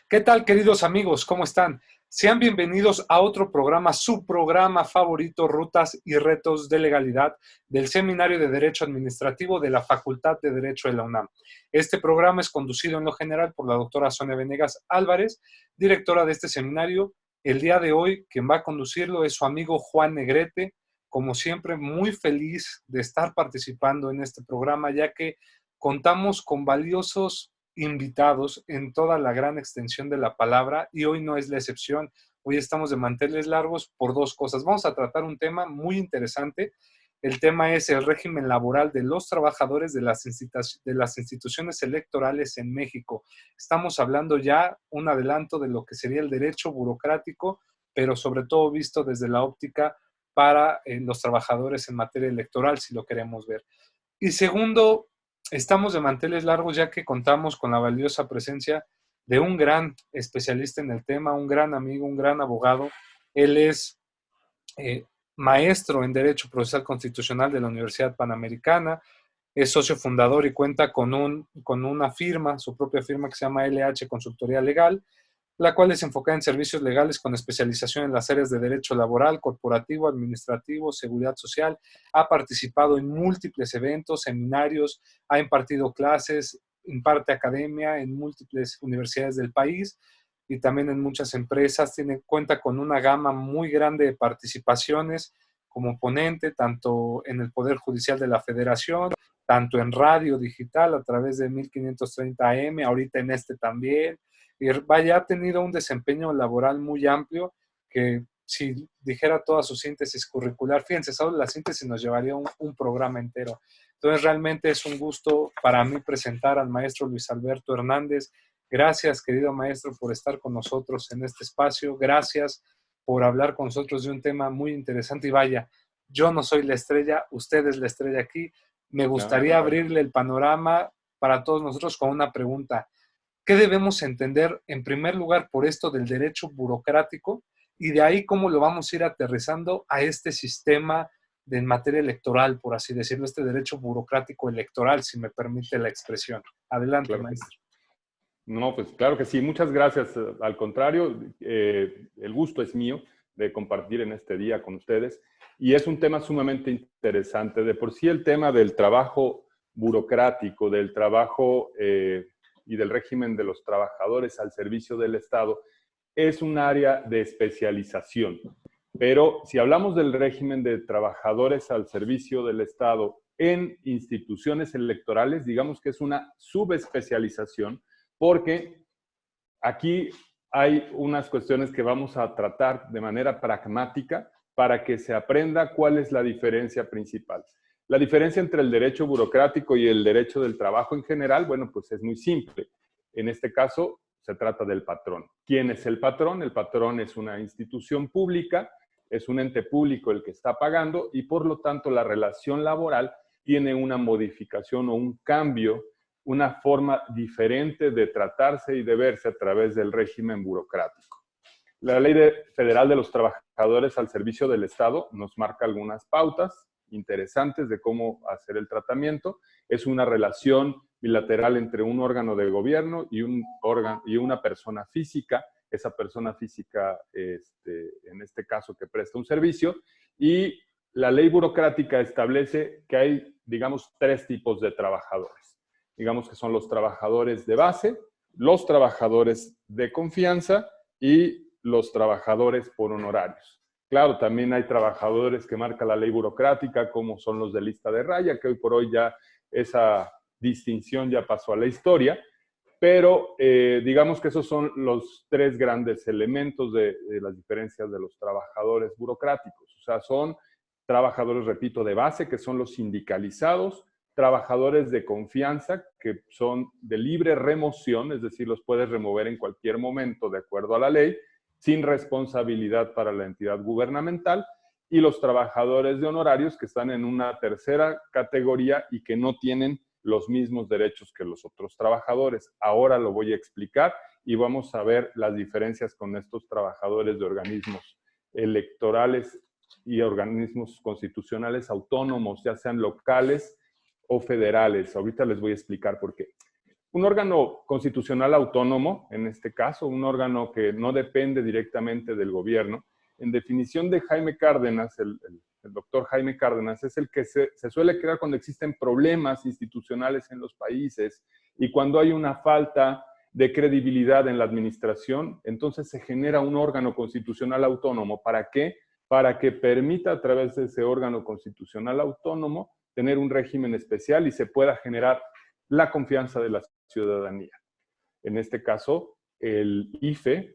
¿Qué tal, queridos amigos? ¿Cómo están? Sean bienvenidos a otro programa, su programa favorito, Rutas y Retos de Legalidad, del Seminario de Derecho Administrativo de la Facultad de Derecho de la UNAM. Este programa es conducido en lo general por la doctora Sonia Venegas Álvarez, directora de este seminario. El día de hoy, quien va a conducirlo es su amigo Juan Negrete. Como siempre, muy feliz de estar participando en este programa, ya que contamos con valiosos invitados en toda la gran extensión de la palabra y hoy no es la excepción. Hoy estamos de manteles largos por dos cosas. Vamos a tratar un tema muy interesante. El tema es el régimen laboral de los trabajadores de las instituciones electorales en México. Estamos hablando ya un adelanto de lo que sería el derecho burocrático, pero sobre todo visto desde la óptica para los trabajadores en materia electoral, si lo queremos ver. Y segundo, estamos de manteles largos ya que contamos con la valiosa presencia de un gran especialista en el tema, un gran amigo, un gran abogado. Él es eh, maestro en Derecho Procesal Constitucional de la Universidad Panamericana, es socio fundador y cuenta con una firma, su propia firma que se llama LH Consultoría Legal, la cual es enfocada en servicios legales con especialización en las áreas de derecho laboral, corporativo, administrativo, seguridad social. Ha participado en múltiples eventos, seminarios, ha impartido clases, imparte academia en múltiples universidades del país y también en muchas empresas. Cuenta con una gama muy grande de participaciones como ponente, tanto en el Poder Judicial de la Federación, tanto en radio digital a través de 1530 AM, ahorita en este también. Y vaya, ha tenido un desempeño laboral muy amplio que si dijera toda su síntesis curricular, fíjense, solo la síntesis nos llevaría un programa entero. Entonces realmente es un gusto para mí presentar al maestro Luis Alberto Hernández. Gracias, querido maestro, por estar con nosotros en este espacio. Gracias por hablar con nosotros de un tema muy interesante. Y vaya, yo no soy la estrella, usted es la estrella aquí. Me gustaría abrirle el panorama para todos nosotros con una pregunta. ¿Qué debemos entender en primer lugar por esto del derecho burocrático? Y de ahí cómo lo vamos a ir aterrizando a este sistema de en materia electoral, por así decirlo, este derecho burocrático electoral, si me permite la expresión. Adelante, Claro que sí. maestro. No, pues claro que sí. Muchas gracias. Al contrario, el gusto es mío de compartir en este día con ustedes. Y es un tema sumamente interesante. De por sí el tema del trabajo burocrático, del trabajo y del régimen de los trabajadores al servicio del Estado, es un área de especialización. Pero si hablamos del régimen de trabajadores al servicio del Estado en instituciones electorales, digamos que es una subespecialización, porque aquí hay unas cuestiones que vamos a tratar de manera pragmática para que se aprenda cuál es la diferencia principal. La diferencia entre el derecho burocrático y el derecho del trabajo en general, bueno, pues es muy simple. En este caso, se trata del patrón. ¿Quién es el patrón? El patrón es una institución pública, es un ente público el que está pagando y por lo tanto la relación laboral tiene una modificación o un cambio, una forma diferente de tratarse y de verse a través del régimen burocrático. La Ley Federal de los Trabajadores al Servicio del Estado nos marca algunas pautas interesantes de cómo hacer el tratamiento. Es una relación bilateral entre un órgano de gobierno y una persona física. Esa persona física, en este caso, que presta un servicio. Y la ley burocrática establece que hay, digamos, tres tipos de trabajadores. Digamos que son los trabajadores de base, los trabajadores de confianza y los trabajadores por honorarios. Claro, también hay trabajadores que marca la ley burocrática, como son los de lista de raya, que hoy por hoy ya esa distinción ya pasó a la historia, pero digamos que esos son los tres grandes elementos de las diferencias de los trabajadores burocráticos. O sea, son trabajadores, repito, de base, que son los sindicalizados, trabajadores de confianza, que son de libre remoción, es decir, los puedes remover en cualquier momento de acuerdo a la ley, sin responsabilidad para la entidad gubernamental, y los trabajadores de honorarios que están en una tercera categoría y que no tienen los mismos derechos que los otros trabajadores. Ahora lo voy a explicar y vamos a ver las diferencias con estos trabajadores de organismos electorales y organismos constitucionales autónomos, ya sean locales o federales. Ahorita les voy a explicar por qué. un órgano constitucional autónomo, en este caso, un órgano que no depende directamente del gobierno. En definición de Jaime Cárdenas, el doctor Jaime Cárdenas, es el que se suele crear cuando existen problemas institucionales en los países y cuando hay una falta de credibilidad en la administración, entonces se genera un órgano constitucional autónomo. ¿Para qué? Para que permita a través de ese órgano constitucional autónomo tener un régimen especial y se pueda generar la confianza de la ciudadanía. En este caso, el IFE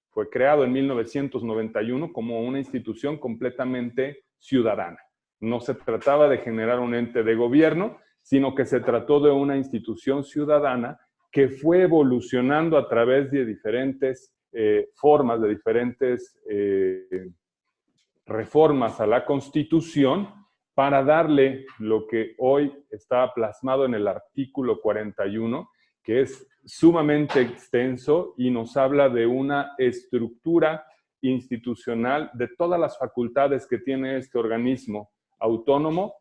fue creado en 1991 como una institución completamente ciudadana. No se trataba de generar un ente de gobierno, sino que se trató de una institución ciudadana que fue evolucionando a través de diferentes formas, de diferentes reformas a la Constitución, para darle lo que hoy está plasmado en el artículo 41, que es sumamente extenso y nos habla de una estructura institucional de todas las facultades que tiene este organismo autónomo,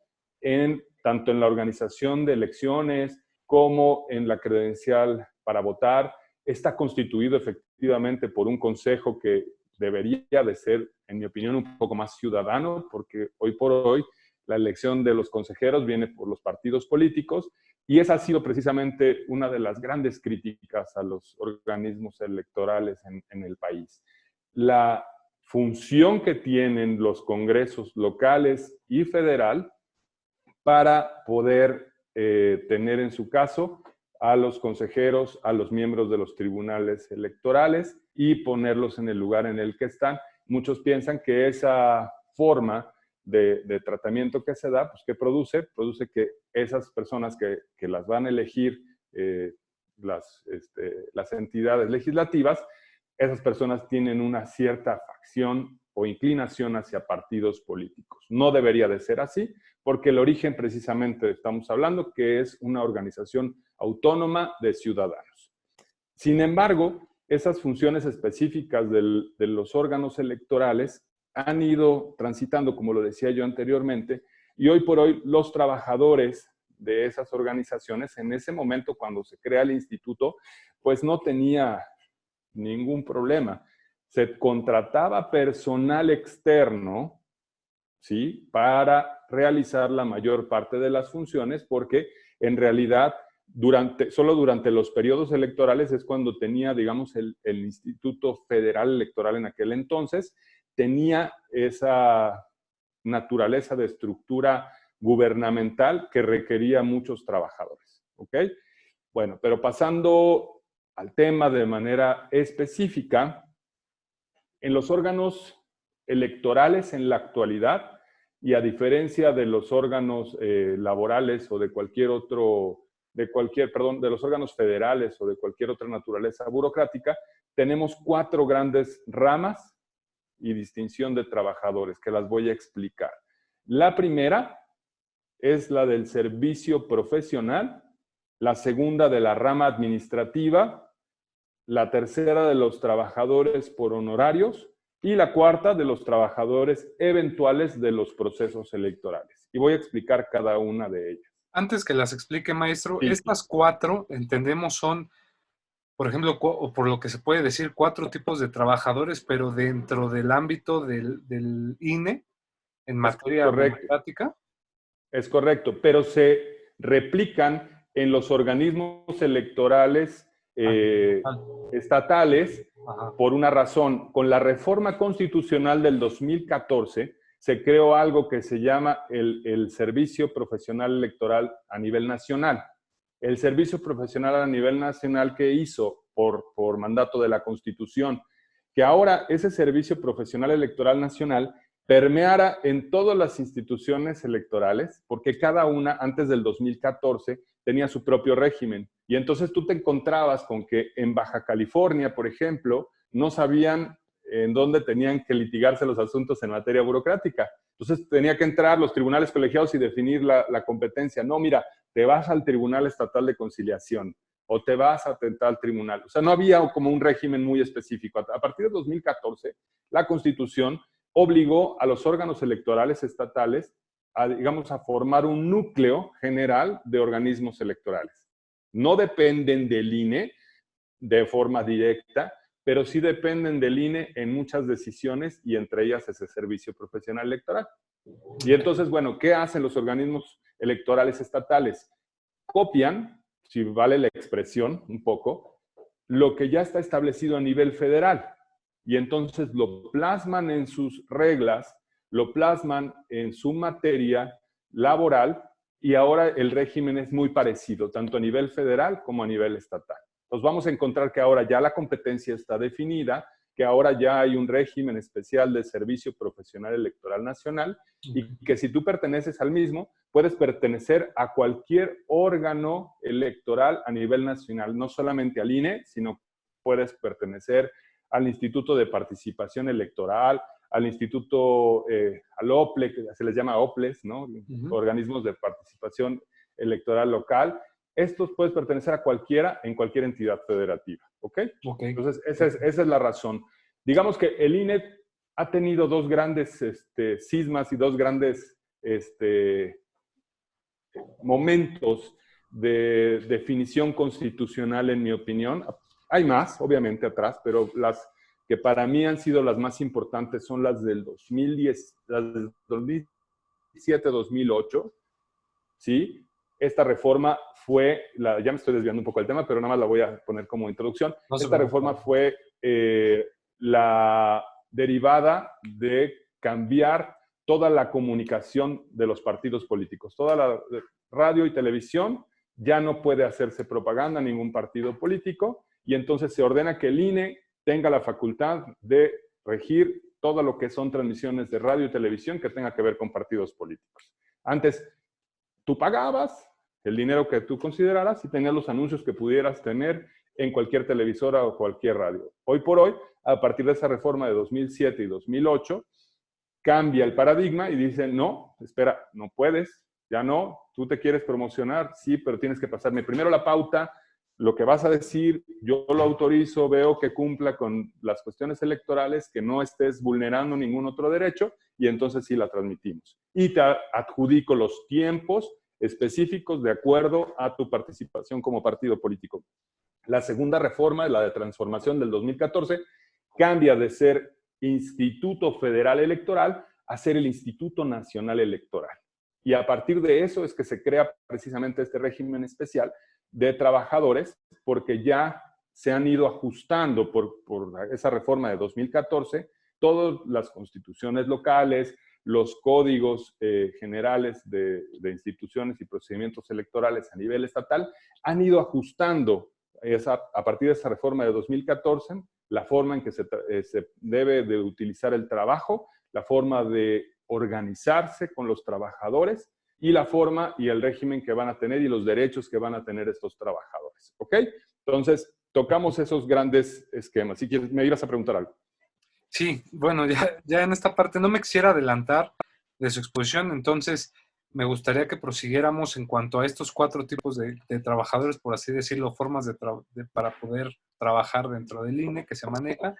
tanto en la organización de elecciones como en la credencial para votar. Está constituido efectivamente por un consejo que debería de ser, en mi opinión, un poco más ciudadano, porque hoy por hoy la elección de los consejeros viene por los partidos políticos, y esa ha sido precisamente una de las grandes críticas a los organismos electorales en el país. La función que tienen los congresos locales y federal para poder tener en su caso a los consejeros, a los miembros de los tribunales electorales y ponerlos en el lugar en el que están. Muchos piensan que esa forma de tratamiento que se da, pues ¿qué produce? Produce que esas personas que las van a elegir las entidades legislativas, esas personas tienen una cierta facción o inclinación hacia partidos políticos. No debería de ser así, porque el origen precisamente estamos hablando que es una organización autónoma de ciudadanos. Sin embargo, esas funciones específicas de los órganos electorales han ido transitando, como lo decía yo anteriormente, y hoy por hoy los trabajadores de esas organizaciones, en ese momento cuando se crea el instituto, pues no tenía ningún problema. Se contrataba personal externo, ¿sí?, para realizar la mayor parte de las funciones, porque en realidad solo durante los periodos electorales es cuando tenía, digamos, el Instituto Federal Electoral en aquel entonces, tenía esa naturaleza de estructura gubernamental que requería muchos trabajadores, ¿ok? Bueno, pero pasando al tema de manera específica, en los órganos electorales en la actualidad, y a diferencia de los órganos laborales o de de los órganos federales o de cualquier otra naturaleza burocrática, tenemos 4 grandes ramas y distinción de trabajadores, que las voy a explicar. La primera es la del servicio profesional, la segunda de la rama administrativa, la tercera de los trabajadores por honorarios y la cuarta de los trabajadores eventuales de los procesos electorales. Y voy a explicar cada una de ellas. Antes que las explique, maestro, Sí. estas 4, entendemos, son, por ejemplo, o por lo que se puede decir, 4 tipos de trabajadores, pero dentro del ámbito del INE, en materia burocrática. Es correcto, pero se replican en los organismos electorales estatales. Ajá. Por una razón. Con la reforma constitucional del 2014 se creó algo que se llama el Servicio Profesional Electoral a nivel nacional. El Servicio Profesional a nivel nacional que hizo por mandato de la Constitución, que ahora ese Servicio Profesional Electoral Nacional permeara en todas las instituciones electorales, porque cada una antes del 2014 tenía su propio régimen. Y entonces tú te encontrabas con que en Baja California, por ejemplo, no sabían en dónde tenían que litigarse los asuntos en materia burocrática. Entonces tenía que entrar los tribunales colegiados y definir la competencia. No, mira, te vas al Tribunal Estatal de Conciliación o te vas a tal tribunal. O sea, no había como un régimen muy específico. A partir de 2014, la Constitución obligó a los órganos electorales estatales a, digamos, a formar un núcleo general de organismos electorales. No dependen del INE de forma directa, pero sí dependen del INE en muchas decisiones y entre ellas ese servicio profesional electoral. Y entonces, bueno, ¿qué hacen los organismos electorales estatales? Copian, si vale la expresión un poco, lo que ya está establecido a nivel federal. Y entonces lo plasman en sus reglas, lo plasman en su materia laboral y ahora el régimen es muy parecido, tanto a nivel federal como a nivel estatal. Entonces vamos a encontrar que ahora ya la competencia está definida, que ahora ya hay un régimen especial de Servicio Profesional Electoral Nacional y que si tú perteneces al mismo, puedes pertenecer a cualquier órgano electoral a nivel nacional, no solamente al INE, sino puedes pertenecer al Instituto de Participación Electoral, al Instituto, al OPLE, que se les llama OPLES, ¿no? Organismos de Participación Electoral Local. Estos puedes pertenecer a cualquiera en cualquier entidad federativa, ¿ok? Entonces, esa es la razón. Digamos que el INE ha tenido dos grandes cismas y dos grandes momentos de definición constitucional, en mi opinión. Hay más, obviamente, atrás, pero las que para mí han sido las más importantes son las del 2010, las del 2007-2008, ¿sí? Esta reforma fue, ya me estoy desviando un poco del tema, pero nada más la voy a poner como introducción. Esta reforma fue la derivada de cambiar toda la comunicación de los partidos políticos. Toda la radio y televisión ya no puede hacerse propaganda a ningún partido político y entonces se ordena que el INE tenga la facultad de regir todo lo que son transmisiones de radio y televisión que tenga que ver con partidos políticos. Antes, tú pagabas el dinero que tú consideraras y tenías los anuncios que pudieras tener en cualquier televisora o cualquier radio. Hoy por hoy, a partir de esa reforma de 2007 y 2008, cambia el paradigma y dicen, no, espera, no puedes, ya no, tú te quieres promocionar, sí, pero tienes que pasarme primero la pauta, lo que vas a decir, yo lo autorizo, veo que cumpla con las cuestiones electorales, que no estés vulnerando ningún otro derecho, y entonces sí la transmitimos. Y te adjudico los tiempos específicos de acuerdo a tu participación como partido político. La segunda reforma, la de transformación del 2014, cambia de ser Instituto Federal Electoral a ser el Instituto Nacional Electoral. Y a partir de eso es que se crea precisamente este régimen especial de trabajadores, porque ya se han ido ajustando por esa reforma de 2014 todas las constituciones locales, los códigos generales de instituciones y procedimientos electorales a nivel estatal, han ido ajustando a partir de esa reforma de 2014 la forma en que se debe de utilizar el trabajo, la forma de organizarse con los trabajadores y la forma y el régimen que van a tener y los derechos que van a tener estos trabajadores. ¿Ok? Entonces, tocamos esos grandes esquemas. Si quieres, me ibas a preguntar algo. Sí, bueno, ya en esta parte no me quisiera adelantar de su exposición, entonces me gustaría que prosiguiéramos en cuanto a estos cuatro tipos de trabajadores, por así decirlo, formas para poder trabajar dentro del INE que se maneja.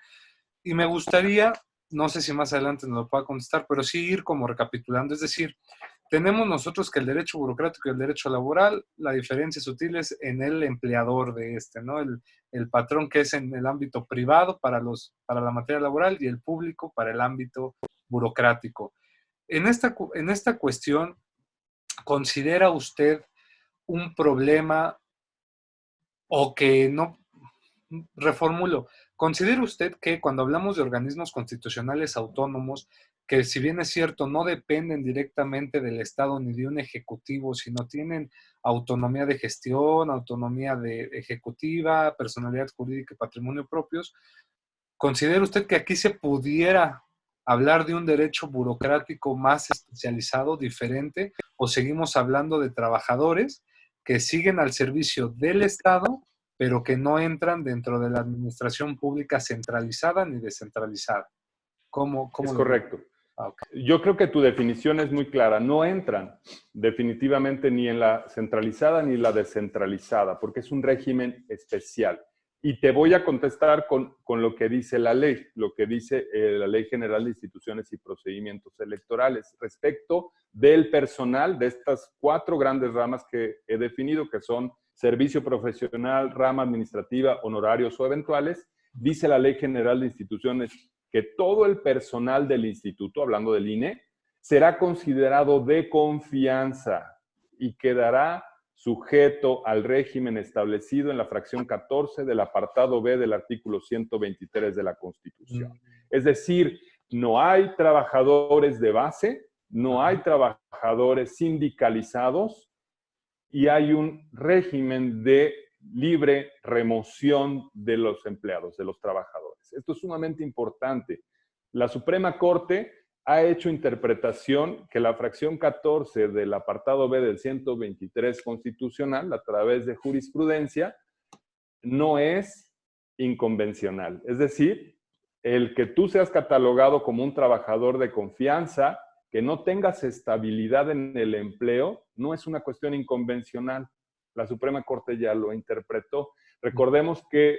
Y me gustaría, no sé si más adelante nos lo pueda contestar, pero sí ir como recapitulando, es decir, tenemos nosotros que el derecho burocrático y el derecho laboral, la diferencia sutil es en el empleador de ¿no? El patrón que es en el ámbito privado para la materia laboral y el público para el ámbito burocrático. En esta cuestión, ¿considera usted un problema o que no, reformulo, ¿considera usted que cuando hablamos de organismos constitucionales autónomos, que si bien es cierto, no dependen directamente del Estado ni de un ejecutivo, sino tienen autonomía de gestión, autonomía de ejecutiva, personalidad jurídica y patrimonio propios, ¿considera usted que aquí se pudiera hablar de un derecho burocrático más especializado, diferente, o seguimos hablando de trabajadores que siguen al servicio del Estado, pero que no entran dentro de la administración pública centralizada ni descentralizada? ¿Cómo Es lo ven? correcto. Okay. Yo creo que tu definición es muy clara. No entran definitivamente ni en la centralizada ni la descentralizada, porque es un régimen especial. Y te voy a contestar con lo que dice la ley, lo que dice la Ley General de Instituciones y Procedimientos Electorales respecto del personal de estas cuatro grandes ramas que he definido, que son servicio profesional, rama administrativa, honorarios o eventuales, dice la Ley General de Instituciones que todo el personal del instituto, hablando del INE, será considerado de confianza y quedará sujeto al régimen establecido en la fracción 14 del apartado B del artículo 123 de la Constitución. Es decir, no hay trabajadores de base, no hay trabajadores sindicalizados y hay un régimen de libre remoción de los empleados, de los trabajadores. Esto es sumamente importante. La Suprema Corte ha hecho interpretación que la fracción 14 del apartado B del 123 constitucional, a través de jurisprudencia, no es inconvencional. Es decir, el que tú seas catalogado como un trabajador de confianza, que no tengas estabilidad en el empleo, no es una cuestión inconvencional. La Suprema Corte ya lo interpretó. Recordemos que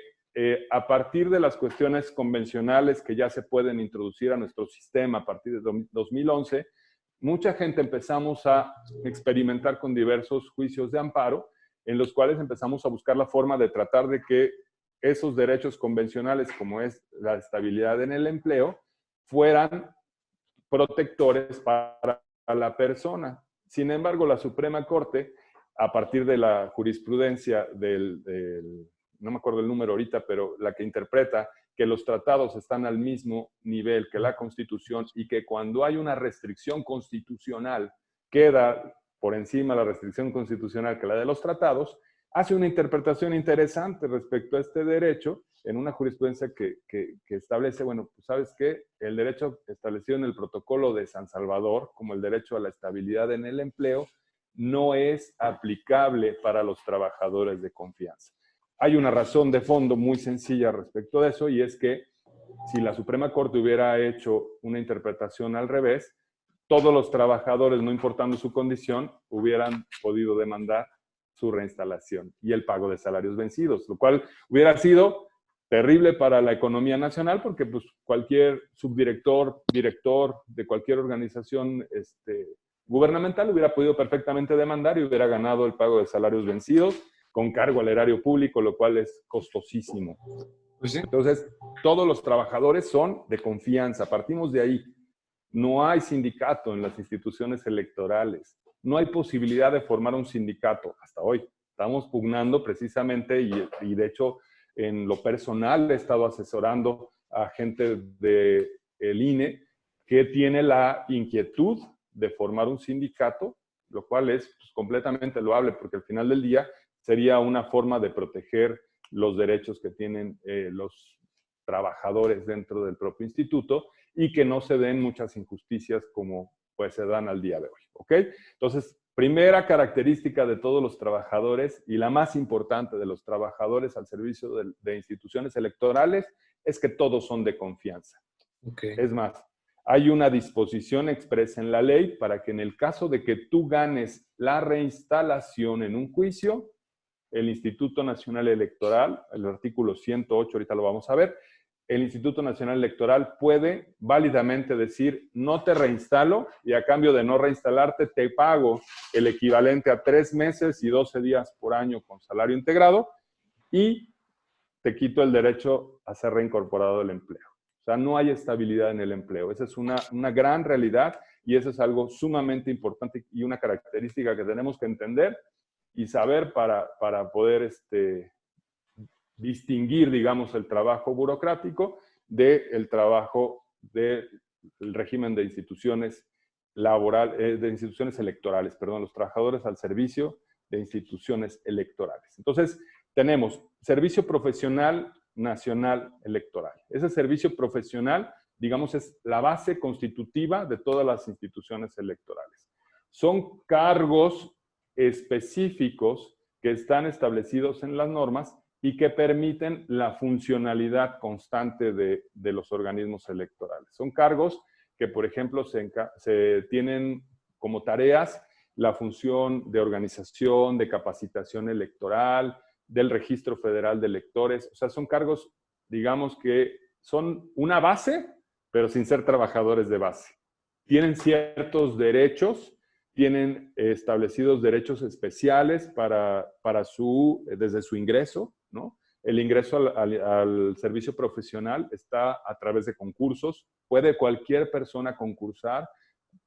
a partir de las cuestiones convencionales que ya se pueden introducir a nuestro sistema a partir de 2011, mucha gente empezamos a experimentar con diversos juicios de amparo, en los cuales empezamos a buscar la forma de tratar de que esos derechos convencionales, como es la estabilidad en el empleo, fueran protectores para la persona. Sin embargo, la Suprema Corte, a partir de la jurisprudencia no me acuerdo el número ahorita, pero la que interpreta que los tratados están al mismo nivel que la Constitución y que cuando hay una restricción constitucional queda por encima la restricción constitucional que la de los tratados, hace una interpretación interesante respecto a este derecho en una jurisprudencia que establece, bueno, pues sabes qué, el derecho establecido en el protocolo de San Salvador, como el derecho a la estabilidad en el empleo, no es aplicable para los trabajadores de confianza. Hay una razón de fondo muy sencilla respecto de eso, y es que si la Suprema Corte hubiera hecho una interpretación al revés, todos los trabajadores, no importando su condición, hubieran podido demandar su reinstalación y el pago de salarios vencidos, lo cual hubiera sido terrible para la economía nacional, porque pues, cualquier subdirector, director de cualquier organización gubernamental hubiera podido perfectamente demandar y hubiera ganado el pago de salarios vencidos con cargo al erario público, lo cual es costosísimo. Pues sí. Entonces, todos los trabajadores son de confianza. Partimos de ahí. No hay sindicato en las instituciones electorales. No hay posibilidad de formar un sindicato hasta hoy. Estamos pugnando precisamente y de hecho, en lo personal he estado asesorando a gente del INE que tiene la inquietud de formar un sindicato, lo cual es pues, completamente loable, porque al final del día sería una forma de proteger los derechos que tienen los trabajadores dentro del propio instituto y que no se den muchas injusticias como pues se dan al día de hoy, ¿ok? Entonces, primera característica de todos los trabajadores y la más importante de los trabajadores al servicio de instituciones electorales es que todos son de confianza. Okay. Es más, hay una disposición expresa en la ley para que en el caso de que tú ganes la reinstalación en un juicio, el Instituto Nacional Electoral, el artículo 108, ahorita lo vamos a ver, el Instituto Nacional Electoral puede válidamente decir, no te reinstalo y a cambio de no reinstalarte te pago el equivalente a 3 meses y 12 días por año con salario integrado y te quito el derecho a ser reincorporado al empleo. O sea, no hay estabilidad en el empleo. Esa es una gran realidad y eso es algo sumamente importante y una característica que tenemos que entender y saber para poder distinguir, digamos, el trabajo burocrático del trabajo del régimen de instituciones de instituciones electorales, perdón, los trabajadores al servicio de instituciones electorales. Entonces, tenemos Servicio Profesional Nacional Electoral. Ese servicio profesional, digamos, es la base constitutiva de todas las instituciones electorales. Son cargos específicos que están establecidos en las normas y que permiten la funcionalidad constante de los organismos electorales. Son cargos que, por ejemplo, se tienen como tareas la función de organización, de capacitación electoral, del Registro Federal de Electores. O sea, son cargos, digamos, que son una base, pero sin ser trabajadores de base. Tienen ciertos derechos tienen establecidos derechos especiales desde su ingreso, ¿no? El ingreso al servicio profesional está a través de concursos. Puede cualquier persona concursar,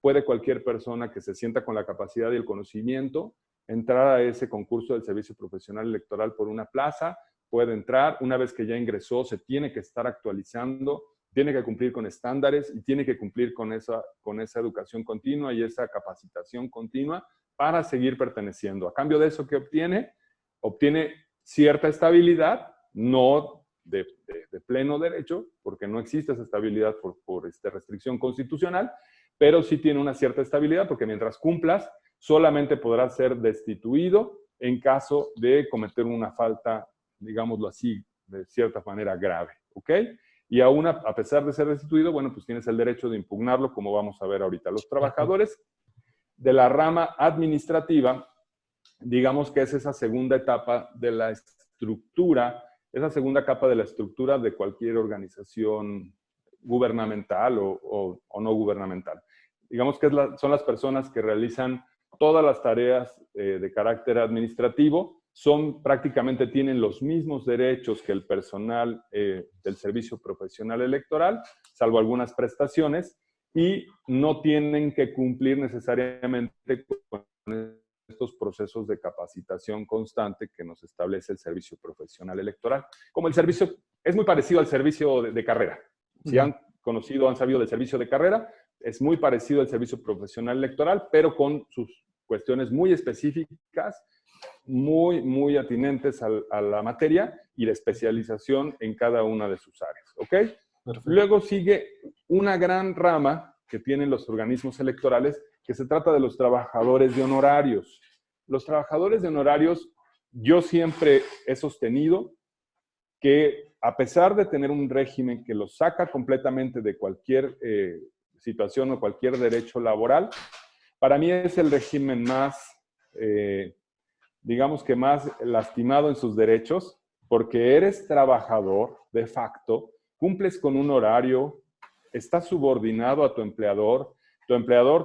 puede cualquier persona que se sienta con la capacidad y el conocimiento entrar a ese concurso del servicio profesional electoral por una plaza, puede entrar. Una vez que ya ingresó, se tiene que estar actualizando, tiene que cumplir con estándares y tiene que cumplir con esa educación continua y esa capacitación continua para seguir perteneciendo. A cambio de eso, ¿qué obtiene? Obtiene cierta estabilidad, no de pleno derecho, porque no existe esa estabilidad por restricción constitucional, pero sí tiene una cierta estabilidad, porque mientras cumplas, solamente podrás ser destituido en caso de cometer una falta, digámoslo así, de cierta manera grave, ¿ok? Y aún a pesar de ser destituido, bueno, pues tienes el derecho de impugnarlo, como vamos a ver ahorita. Los trabajadores de la rama administrativa, digamos que es esa segunda etapa de la estructura, esa segunda capa de la estructura de cualquier organización gubernamental o no gubernamental. Digamos que son las personas que realizan todas las tareas de carácter administrativo, prácticamente tienen los mismos derechos que el personal del servicio profesional electoral, salvo algunas prestaciones, y no tienen que cumplir necesariamente con estos procesos de capacitación constante que nos establece el servicio profesional electoral. Como el servicio es muy parecido al servicio de carrera. Si han conocido, han sabido del servicio de carrera, es muy parecido al servicio profesional electoral, pero con sus cuestiones muy específicas, muy atinentes a la materia y de especialización en cada una de sus áreas. ¿Ok? Perfecto. Luego sigue una gran rama que tienen los organismos electorales, que se trata de los trabajadores de honorarios. Los trabajadores de honorarios, yo siempre he sostenido que a pesar de tener un régimen que los saca completamente de cualquier situación o cualquier derecho laboral, para mí es el régimen más, digamos que más lastimado en sus derechos, porque eres trabajador de facto, cumples con un horario, estás subordinado a tu empleador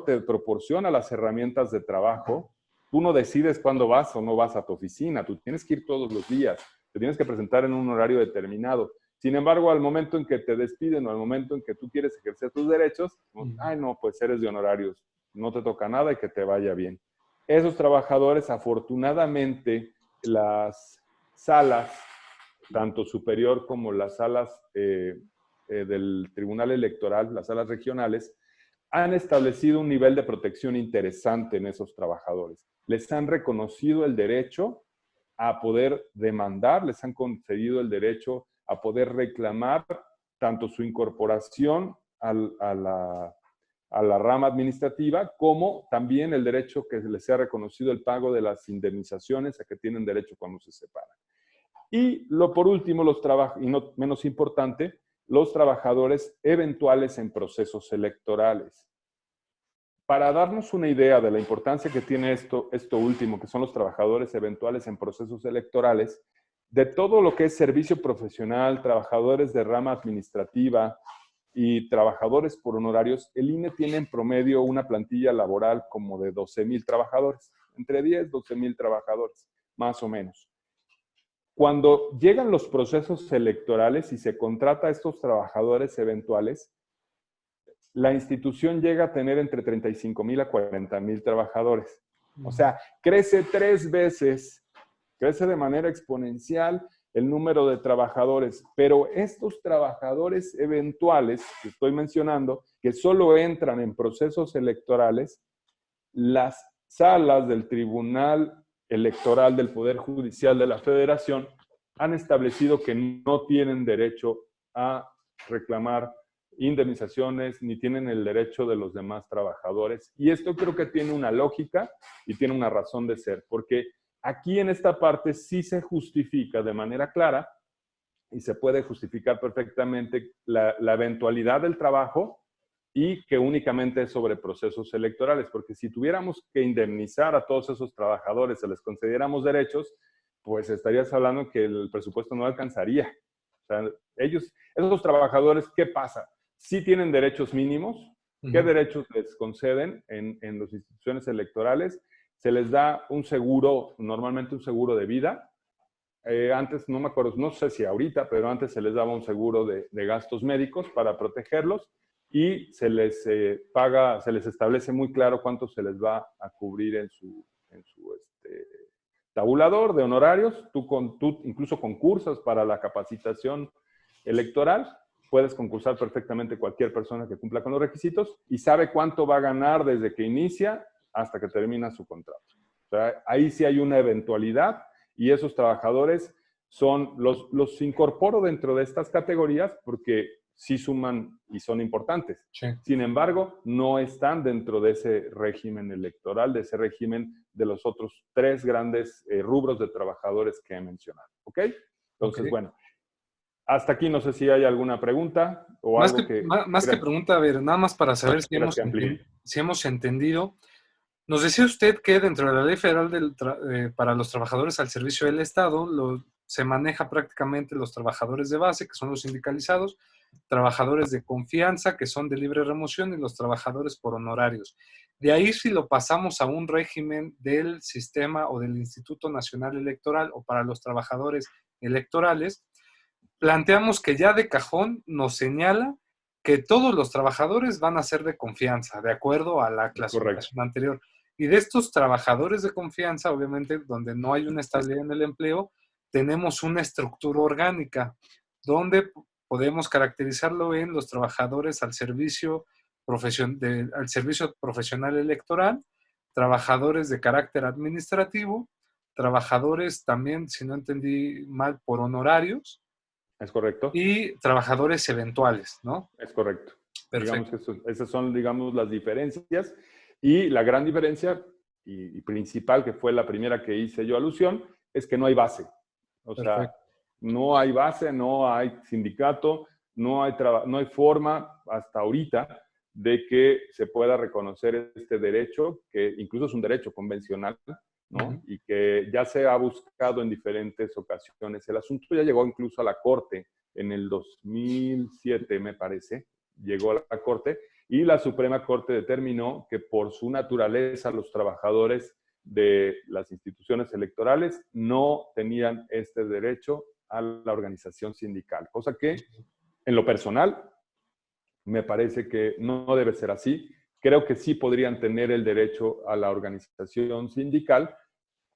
te proporciona las herramientas de trabajo, tú no decides cuándo vas o no vas a tu oficina, tú tienes que ir todos los días, te tienes que presentar en un horario determinado. Sin embargo, al momento en que te despiden o al momento en que tú quieres ejercer tus derechos, ay no, pues eres de honorarios, no te toca nada y que te vaya bien. Esos trabajadores, afortunadamente, las salas, tanto superior como las salas del Tribunal Electoral, las salas regionales, han establecido un nivel de protección interesante en esos trabajadores. Les han reconocido el derecho a poder demandar, les han concedido el derecho a poder reclamar tanto su incorporación a la rama administrativa, como también el derecho que les sea reconocido el pago de las indemnizaciones a que tienen derecho cuando se separan. Y por último, y no menos importante, los trabajadores eventuales en procesos electorales. Para darnos una idea de la importancia que tiene esto último, que son los trabajadores eventuales en procesos electorales, de todo lo que es servicio profesional, trabajadores de rama administrativa y trabajadores por honorarios, el INE tiene en promedio una plantilla laboral como de 12,000 trabajadores, entre 10 y 12,000 trabajadores, más o menos. Cuando llegan los procesos electorales y se contrata a estos trabajadores eventuales, la institución llega a tener entre 35,000 a 40,000 trabajadores. O sea, crece 3 veces, crece de manera exponencial el número de trabajadores. Pero estos trabajadores eventuales que estoy mencionando, que solo entran en procesos electorales, las salas del Tribunal Electoral del Poder Judicial de la Federación han establecido que no tienen derecho a reclamar indemnizaciones ni tienen el derecho de los demás trabajadores. Y esto creo que tiene una lógica y tiene una razón de ser, porque aquí en esta parte sí se justifica de manera clara y se puede justificar perfectamente la eventualidad del trabajo y que únicamente es sobre procesos electorales, porque si tuviéramos que indemnizar a todos esos trabajadores, se les concediéramos derechos, pues estarías hablando que el presupuesto no alcanzaría. O sea, esos trabajadores, ¿qué pasa? Sí tienen derechos mínimos, ¿Qué derechos les conceden en las instituciones electorales? Se les da un seguro, normalmente un seguro de vida. Antes, no me acuerdo, no sé si ahorita, pero antes se les daba un seguro de gastos médicos para protegerlos y se les paga, se les establece muy claro cuánto se les va a cubrir en su tabulador de honorarios. Tú incluso concursas para la capacitación electoral. Puedes concursar perfectamente cualquier persona que cumpla con los requisitos y sabe cuánto va a ganar desde que inicia hasta que termina su contrato. O sea, ahí sí hay una eventualidad y esos trabajadores los incorporo dentro de estas categorías porque sí suman y son importantes. Sí. Sin embargo, no están dentro de ese régimen electoral, de ese régimen de los otros 3 grandes rubros de trabajadores que he mencionado. ¿Ok? Entonces, bueno, hasta aquí no sé si hay alguna pregunta o Más algo que pregunta, a ver, nada más para saber si hemos entendido. Nos decía usted que dentro de la Ley Federal para los trabajadores al servicio del Estado se maneja prácticamente los trabajadores de base, que son los sindicalizados, trabajadores de confianza, que son de libre remoción, y los trabajadores por honorarios. De ahí, si lo pasamos a un régimen del sistema o del Instituto Nacional Electoral o para los trabajadores electorales, planteamos que ya de cajón nos señala que todos los trabajadores van a ser de confianza, de acuerdo a la clasificación anterior. Y de estos trabajadores de confianza, obviamente, donde no hay una estabilidad en el empleo, tenemos una estructura orgánica, donde podemos caracterizarlo en los trabajadores al servicio profesional electoral, trabajadores de carácter administrativo, trabajadores también, si no entendí mal, por honorarios. Es correcto. Y trabajadores eventuales, ¿no? Es correcto. Perfecto. Digamos que esas son, digamos, las diferencias. Y la gran diferencia y principal, que fue la primera que hice yo alusión, es que no hay base. O sea, no hay base, no hay sindicato, no hay forma hasta ahorita de que se pueda reconocer este derecho, que incluso es un derecho convencional, ¿no? Y que ya se ha buscado en diferentes ocasiones. El asunto ya llegó incluso a la Corte en el 2007, me parece, llegó a la Corte, y la Suprema Corte determinó que por su naturaleza los trabajadores de las instituciones electorales no tenían este derecho a la organización sindical, cosa que en lo personal me parece que no debe ser así. Creo que sí podrían tener el derecho a la organización sindical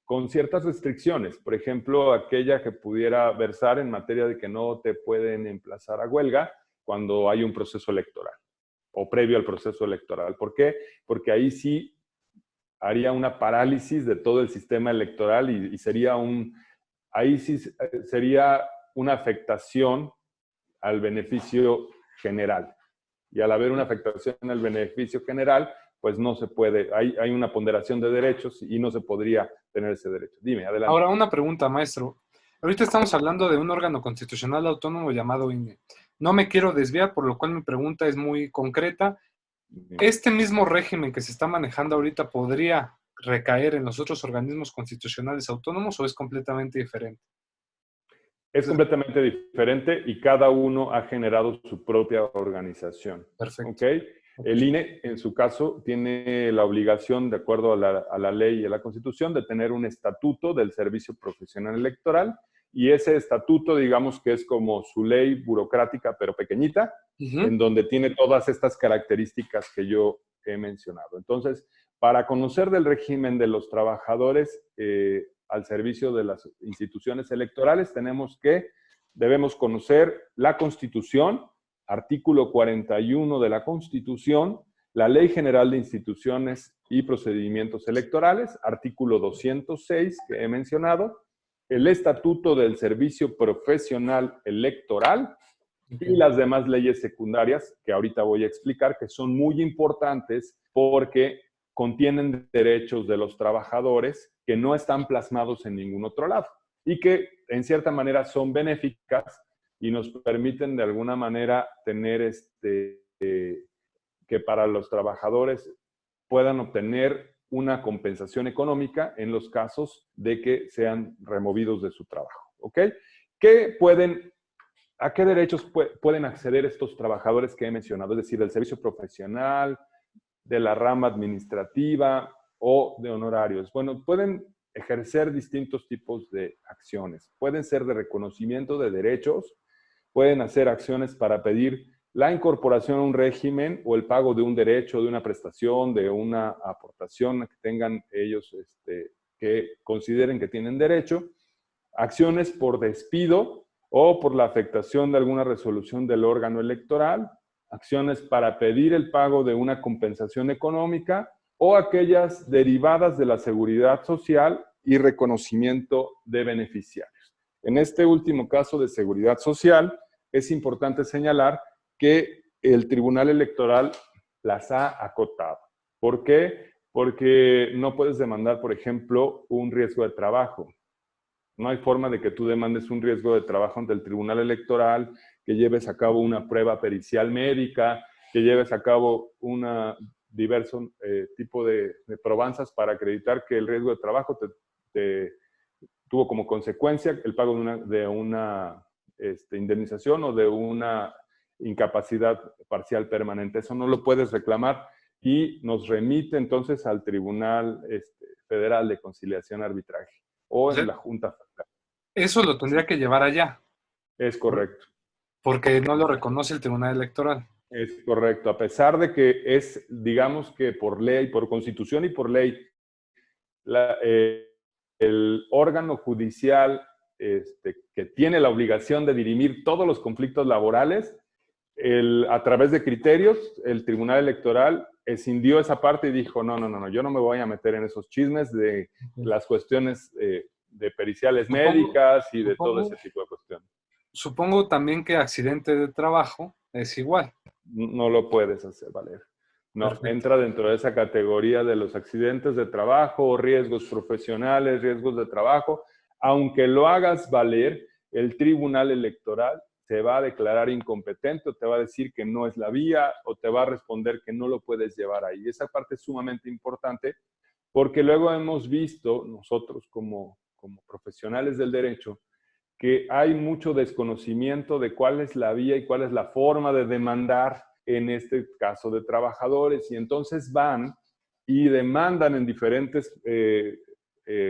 con ciertas restricciones. Por ejemplo, aquella que pudiera versar en materia de que no te pueden emplazar a huelga cuando hay un proceso electoral o previo al proceso electoral. ¿Por qué? Porque ahí sí haría una parálisis de todo el sistema electoral y ahí sí sería una afectación al beneficio general. Y al haber una afectación al beneficio general, pues no se puede, hay una ponderación de derechos y no se podría tener ese derecho. Dime, adelante. Ahora, una pregunta, maestro. Ahorita estamos hablando de un órgano constitucional autónomo llamado INE. No me quiero desviar, por lo cual mi pregunta es muy concreta. ¿Este mismo régimen que se está manejando ahorita podría recaer en los otros organismos constitucionales autónomos o es completamente diferente? Es completamente diferente y cada uno ha generado su propia organización. Perfecto. ¿Okay? El INE, en su caso, tiene la obligación, de acuerdo a la ley y a la Constitución, de tener un estatuto del Servicio Profesional Electoral, y ese estatuto, digamos que es como su ley burocrática, pero pequeñita, en donde tiene todas estas características que yo he mencionado. Entonces, para conocer del régimen de los trabajadores al servicio de las instituciones electorales, debemos conocer la Constitución, artículo 41 de la Constitución, la Ley General de Instituciones y Procedimientos Electorales, artículo 206 que he mencionado, el Estatuto del Servicio Profesional Electoral y las demás leyes secundarias que ahorita voy a explicar, que son muy importantes porque contienen derechos de los trabajadores que no están plasmados en ningún otro lado y que en cierta manera son benéficas y nos permiten de alguna manera tener que para los trabajadores puedan obtener una compensación económica en los casos de que sean removidos de su trabajo. ¿Ok? ¿Qué pueden ¿A qué derechos pueden acceder estos trabajadores que he mencionado? Es decir, del servicio profesional, de la rama administrativa o de honorarios. Bueno, pueden ejercer distintos tipos de acciones. Pueden ser de reconocimiento de derechos, pueden hacer acciones para pedir la incorporación a un régimen o el pago de un derecho, de una prestación, de una aportación que tengan ellos, que consideren que tienen derecho. Acciones por despido o por la afectación de alguna resolución del órgano electoral, acciones para pedir el pago de una compensación económica o aquellas derivadas de la seguridad social y reconocimiento de beneficiarios. En este último caso de seguridad social, es importante señalar que el Tribunal Electoral las ha acotado. ¿Por qué? Porque no puedes demandar, por ejemplo, un riesgo de trabajo. No hay forma de que tú demandes un riesgo de trabajo ante el Tribunal Electoral, que lleves a cabo una prueba pericial médica, que lleves a cabo un diverso tipo de probanzas para acreditar que el riesgo de trabajo tuvo como consecuencia el pago de una indemnización o de una incapacidad parcial permanente. Eso no lo puedes reclamar y nos remite entonces al Tribunal Federal de Conciliación y Arbitraje o O en sea, la Junta Federal. eso lo tendría que llevar allá, Es correcto. porque no lo reconoce el Tribunal Electoral. Es correcto. A pesar de que es, digamos que por ley, por constitución y por ley, el órgano judicial que tiene la obligación de dirimir todos los conflictos laborales, a través de criterios, el Tribunal Electoral escindió esa parte y dijo, no, yo no me voy a meter en esos chismes de las cuestiones de periciales médicas y de todo ese tipo de cuestiones. Supongo también que accidente de trabajo es igual. No lo puedes hacer valer. No, Perfecto. entra dentro de esa categoría de los accidentes de trabajo, riesgos profesionales, riesgos de trabajo. Aunque lo hagas valer, el Tribunal Electoral te va a declarar incompetente o te va a decir que no es la vía o te va a responder que no lo puedes llevar ahí. Esa parte es sumamente importante porque luego hemos visto nosotros como profesionales del derecho que hay mucho desconocimiento de cuál es la vía y cuál es la forma de demandar en este caso de trabajadores y entonces van y demandan en diferentes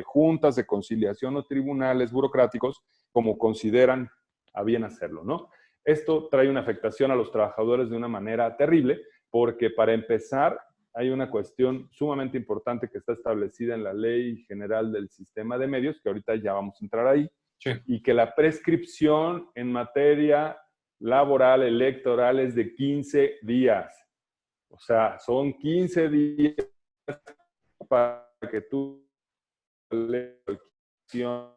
juntas de conciliación o tribunales burocráticos como consideran a bien hacerlo, ¿no? Esto trae una afectación a los trabajadores de una manera terrible porque para empezar hay una cuestión sumamente importante que está establecida en la Ley General del Sistema de Medios, que ahorita ya vamos a entrar ahí, Sí. y que la prescripción en materia laboral electoral es de 15 días. O sea, son 15 días para que tú elección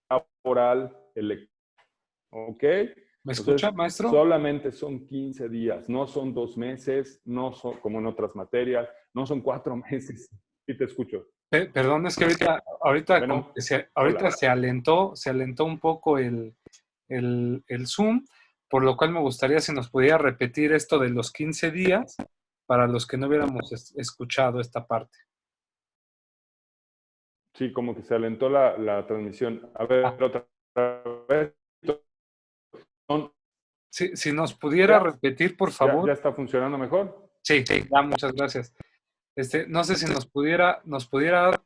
laboral electoral. ¿Ok? ¿Me escucha, Entonces, maestro? solamente son 15 días, no son 2 meses, no son como en otras materias, no son 4 meses. Y te escucho. Perdón, es que ahorita, Bueno, como que ahorita hola. se alentó un poco el Zoom, por lo cual me gustaría si nos pudiera repetir esto de los 15 días para los que no hubiéramos escuchado esta parte. Sí, como que se alentó la transmisión. A ver, otra vez. Si nos pudiera repetir, por favor. ¿Ya está funcionando mejor? Sí, ya, muchas gracias. No sé si nos pudiera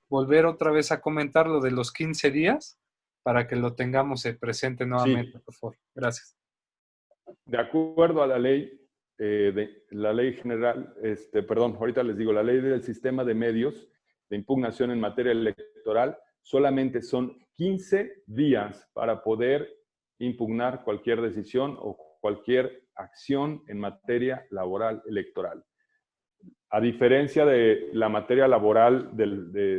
volver otra vez a comentar lo de los 15 días para que lo tengamos presente nuevamente, Sí. por favor. Gracias. De acuerdo a la ley, la ley general, perdón, ahorita les digo, la ley del sistema de medios de impugnación en materia electoral, solamente son 15 días para poder impugnar cualquier decisión o cualquier acción en materia laboral electoral. A diferencia de la materia laboral,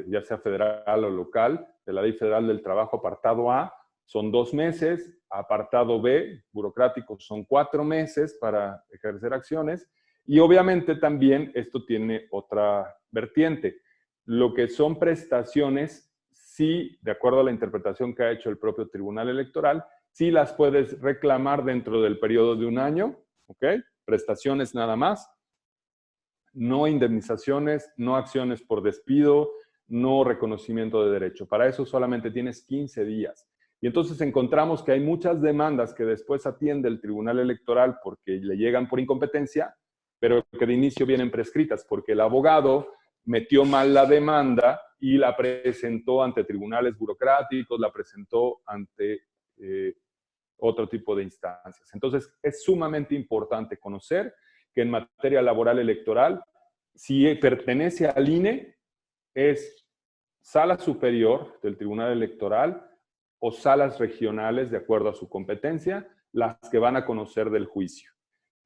ya sea federal o local, de la Ley Federal del Trabajo, apartado A, son 2 meses, apartado B, burocrático, son 4 meses para ejercer acciones, y obviamente también esto tiene otra vertiente. Lo que son prestaciones, sí, de acuerdo a la interpretación que ha hecho el propio Tribunal Electoral, sí las puedes reclamar dentro del periodo de 1 año, ¿ok? Prestaciones nada más, no indemnizaciones, no acciones por despido, no reconocimiento de derecho. Para eso solamente tienes 15 días. Y entonces encontramos que hay muchas demandas que después atiende el Tribunal Electoral porque le llegan por incompetencia, pero que de inicio vienen prescritas porque el abogado metió mal la demanda y la presentó ante tribunales burocráticos, la presentó ante otro tipo de instancias. Entonces, es sumamente importante conocer que en materia laboral electoral, si pertenece al INE, es sala superior del Tribunal Electoral o salas regionales, de acuerdo a su competencia, las que van a conocer del juicio.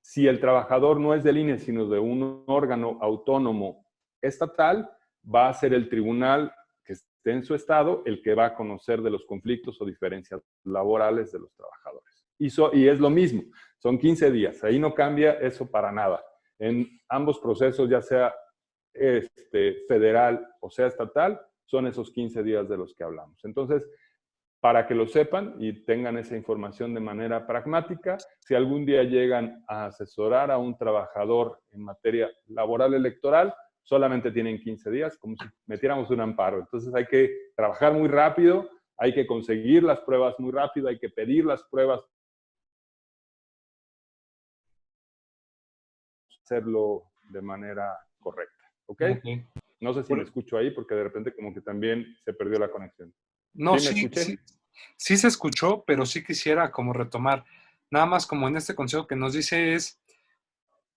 Si el trabajador no es del INE, sino de un órgano autónomo estatal, va a ser el tribunal que esté en su estado el que va a conocer de los conflictos o diferencias laborales de los trabajadores. Y es lo mismo, son 15 días, ahí no cambia eso para nada. En ambos procesos, ya sea federal o sea estatal, son esos 15 días de los que hablamos. Entonces, para que lo sepan y tengan esa información de manera pragmática, si algún día llegan a asesorar a un trabajador en materia laboral electoral, solamente tienen 15 días, como si metiéramos un amparo. Entonces hay que trabajar muy rápido, hay que conseguir las pruebas muy rápido, hay que pedir las pruebas, hacerlo de manera correcta. ¿Ok? Ok. No sé si me escucho ahí porque de repente como que también se perdió la conexión. No, ¿Sí me sí, escuché? sí, sí se escuchó, pero sí quisiera como retomar. Nada más como en este consejo que nos dice es,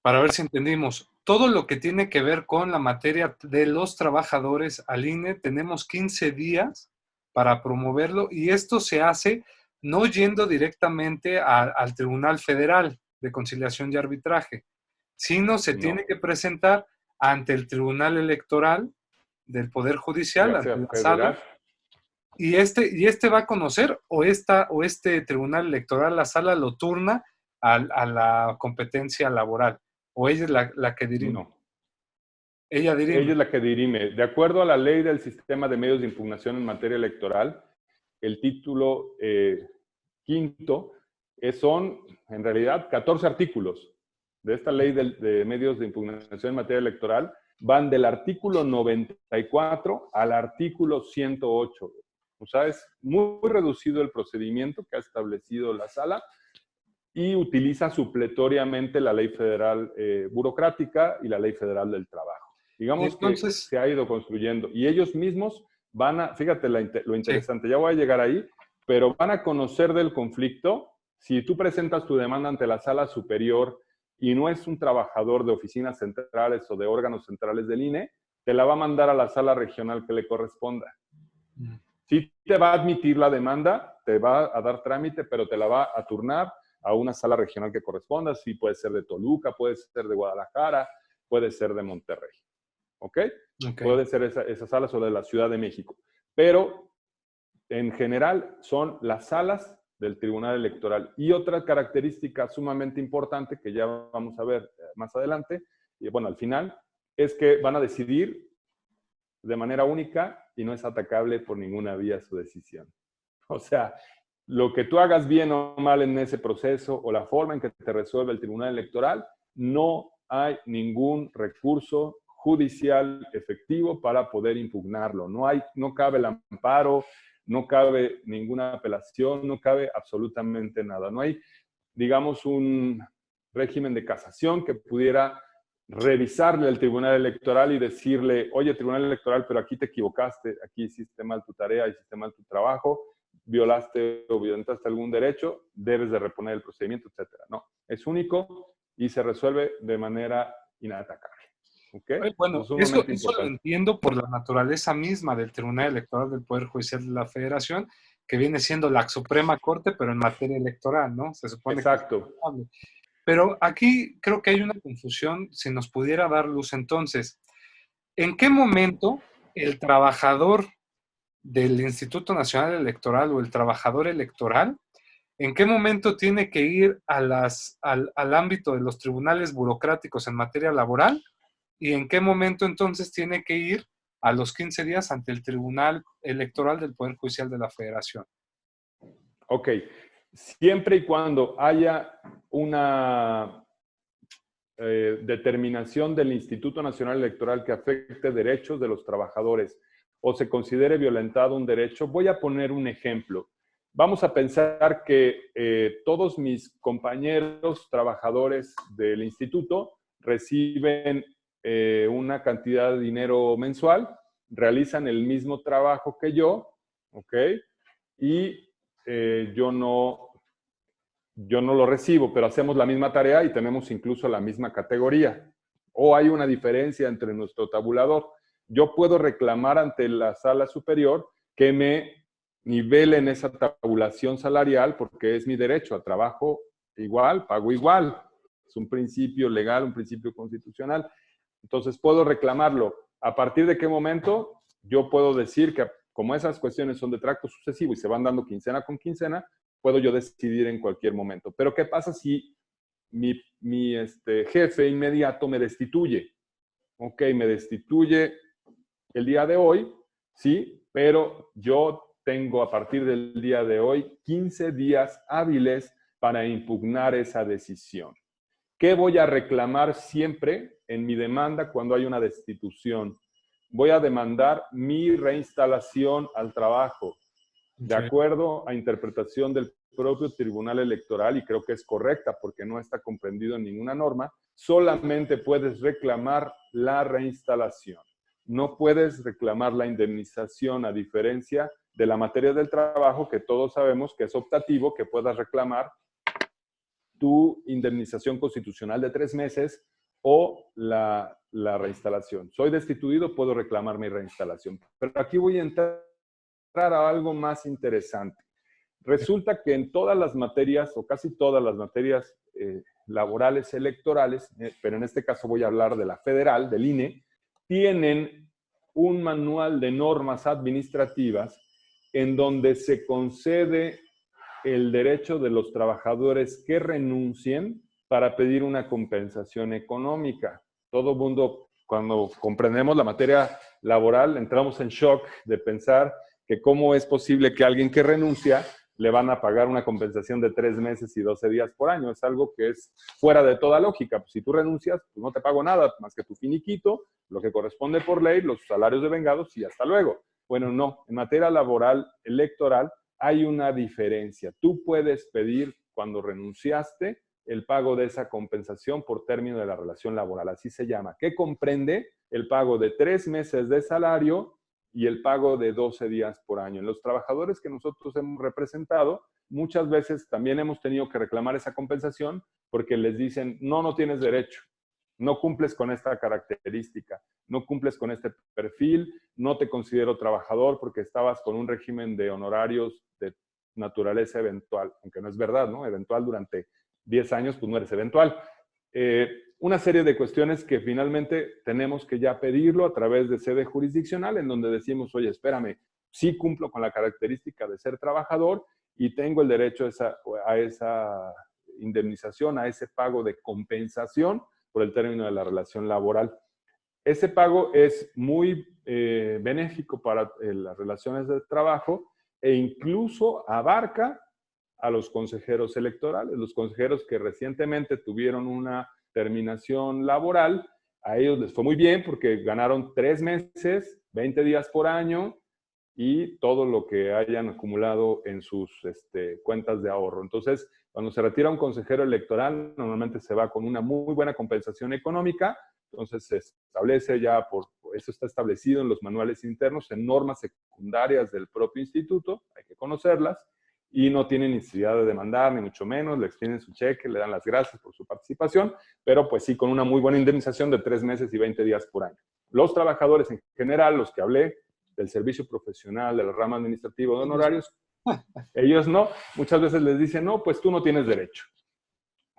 para ver si entendimos, todo lo que tiene que ver con la materia de los trabajadores al INE, tenemos 15 días para promoverlo y esto se hace no yendo directamente al Tribunal Federal de Conciliación y Arbitraje, sino se No. tiene que presentar ante el Tribunal Electoral del Poder Judicial, Ya ante sea la federal. sala, y este va a conocer o este Tribunal Electoral, la sala lo turna a la competencia laboral, o ella es la que dirime. No. Ella Ella dirime. es la que dirime. De acuerdo a la ley del sistema de medios de impugnación en materia electoral, el título quinto son, en realidad, 14 artículos de esta ley de medios de impugnación en materia electoral. Van del artículo 94 al artículo 108. O sea, es muy reducido el procedimiento que ha establecido la sala y utiliza supletoriamente la ley federal burocrática y la ley federal del trabajo. Y Digamos que entonces, se ha ido construyendo y ellos mismos van a, fíjate lo sí, interesante, ya voy a llegar ahí, pero van a conocer del conflicto. Si tú presentas tu demanda ante la sala superior y no es un trabajador de oficinas centrales o de órganos centrales del INE, te la va a mandar a la sala regional que le corresponda. Sí te va a admitir la demanda, te va a dar trámite, pero te la va a turnar a una sala regional que corresponda. Sí, puede ser de Toluca, puede ser de Guadalajara, puede ser de Monterrey. ¿Ok? ok. Puede ser esas salas o de la Ciudad de México. Pero en general son las salas del Tribunal Electoral. Y otra característica sumamente importante que ya vamos a ver más adelante, y bueno, al final, es que van a decidir de manera única y no es atacable por ninguna vía su decisión. O sea, lo que tú hagas bien o mal en ese proceso o la forma en que te resuelve el Tribunal Electoral, no hay ningún recurso judicial efectivo para poder impugnarlo. No cabe el amparo, no cabe ninguna apelación, no cabe absolutamente nada. No hay, digamos, un régimen de casación que pudiera revisarle al Tribunal Electoral y decirle, oye, Tribunal Electoral, pero aquí te equivocaste, aquí hiciste mal tu tarea, hiciste mal tu trabajo, violaste o violentaste algún derecho, debes de reponer el procedimiento, etcétera. No, es único y se resuelve de manera inatacable. ¿Ok? Eso Bueno, es eso, sumamente eso lo importante. entiendo por la naturaleza misma del Tribunal Electoral del Poder Judicial de la Federación, que viene siendo la Suprema Corte, pero en materia electoral, ¿no? Se supone que es Exacto. culpable. Pero aquí creo que hay una confusión, si nos pudiera dar luz entonces. ¿En qué momento el trabajador del Instituto Nacional Electoral o el trabajador electoral, en qué momento tiene que ir al ámbito de los tribunales burocráticos en materia laboral y en qué momento entonces tiene que ir a los 15 días ante el Tribunal Electoral del Poder Judicial de la Federación? Ok. Siempre y cuando haya una determinación del Instituto Nacional Electoral que afecte derechos de los trabajadores o se considere violentado un derecho, voy a poner un ejemplo. Vamos a pensar que todos mis compañeros trabajadores del instituto reciben una cantidad de dinero mensual, realizan el mismo trabajo que yo, ¿ok? Y yo no lo recibo, pero hacemos la misma tarea y tenemos incluso la misma categoría. O hay una diferencia entre nuestro tabulador. Yo puedo reclamar ante la sala superior que me nivelen esa tabulación salarial porque es mi derecho a trabajo igual, pago igual. Es un principio legal, un principio constitucional. Entonces puedo reclamarlo. ¿A partir de qué momento? Yo puedo decir que como esas cuestiones son de tracto sucesivo y se van dando quincena con quincena, puedo yo decidir en cualquier momento. Pero ¿qué pasa si mi jefe inmediato me destituye? Ok, me destituye el día de hoy, sí, pero yo tengo a partir del día de hoy 15 días hábiles para impugnar esa decisión. ¿Qué voy a reclamar siempre en mi demanda cuando hay una destitución? Voy a demandar mi reinstalación al trabajo, de acuerdo a interpretación del propio Tribunal Electoral, y creo que es correcta porque no está comprendido en ninguna norma. Solamente puedes reclamar la reinstalación. No puedes reclamar la indemnización, a diferencia de la materia del trabajo, que todos sabemos que es optativo, que puedas reclamar tu indemnización constitucional de 3 meses o la reinstalación. Soy destituido, puedo reclamar mi reinstalación. Pero aquí voy a entrar a algo más interesante. Resulta que en todas las materias, o casi todas las materias laborales electorales, pero en este caso voy a hablar de la federal, del INE, tienen un manual de normas administrativas en donde se concede el derecho de los trabajadores que renuncien para pedir una compensación económica. Todo mundo, cuando comprendemos la materia laboral, entramos en shock de pensar que cómo es posible que alguien que renuncia le van a pagar una compensación de 3 meses y 12 días por año. Es algo que es fuera de toda lógica. Pues si tú renuncias, pues no te pago nada más que tu finiquito, lo que corresponde por ley, los salarios devengados y hasta luego. Bueno, no. En materia laboral electoral hay una diferencia. Tú puedes pedir, cuando renunciaste, el pago de esa compensación por término de la relación laboral. Así se llama. Que comprende el pago de 3 meses de salario y el pago de 12 días por año. En los trabajadores que nosotros hemos representado, muchas veces también hemos tenido que reclamar esa compensación porque les dicen, no, no tienes derecho, no cumples con esta característica, no cumples con este perfil, no te considero trabajador porque estabas con un régimen de honorarios de naturaleza eventual, aunque no es verdad, ¿no? Eventual durante 10 años, pues no eres eventual. Una serie de cuestiones que finalmente tenemos que ya pedirlo a través de sede jurisdiccional, en donde decimos, oye, espérame, sí cumplo con la característica de ser trabajador y tengo el derecho a esa indemnización, a ese pago de compensación por el término de la relación laboral. Ese pago es muy benéfico para las relaciones de trabajo e incluso abarca a los consejeros electorales, los consejeros que recientemente tuvieron una terminación laboral. A ellos les fue muy bien porque ganaron 3 meses, 20 días por año y todo lo que hayan acumulado en sus cuentas de ahorro. Entonces, cuando se retira un consejero electoral, normalmente se va con una muy buena compensación económica. Entonces, se establece ya, eso está establecido en los manuales internos, en normas secundarias del propio instituto, hay que conocerlas, y no tienen necesidad de demandar, ni mucho menos, le extienden su cheque, le dan las gracias por su participación, pero pues sí, con una muy buena indemnización de 3 meses y 20 días por año. Los trabajadores en general, los que hablé, del servicio profesional, de la rama administrativa de honorarios, ellos no, muchas veces les dicen, no, pues tú no tienes derecho.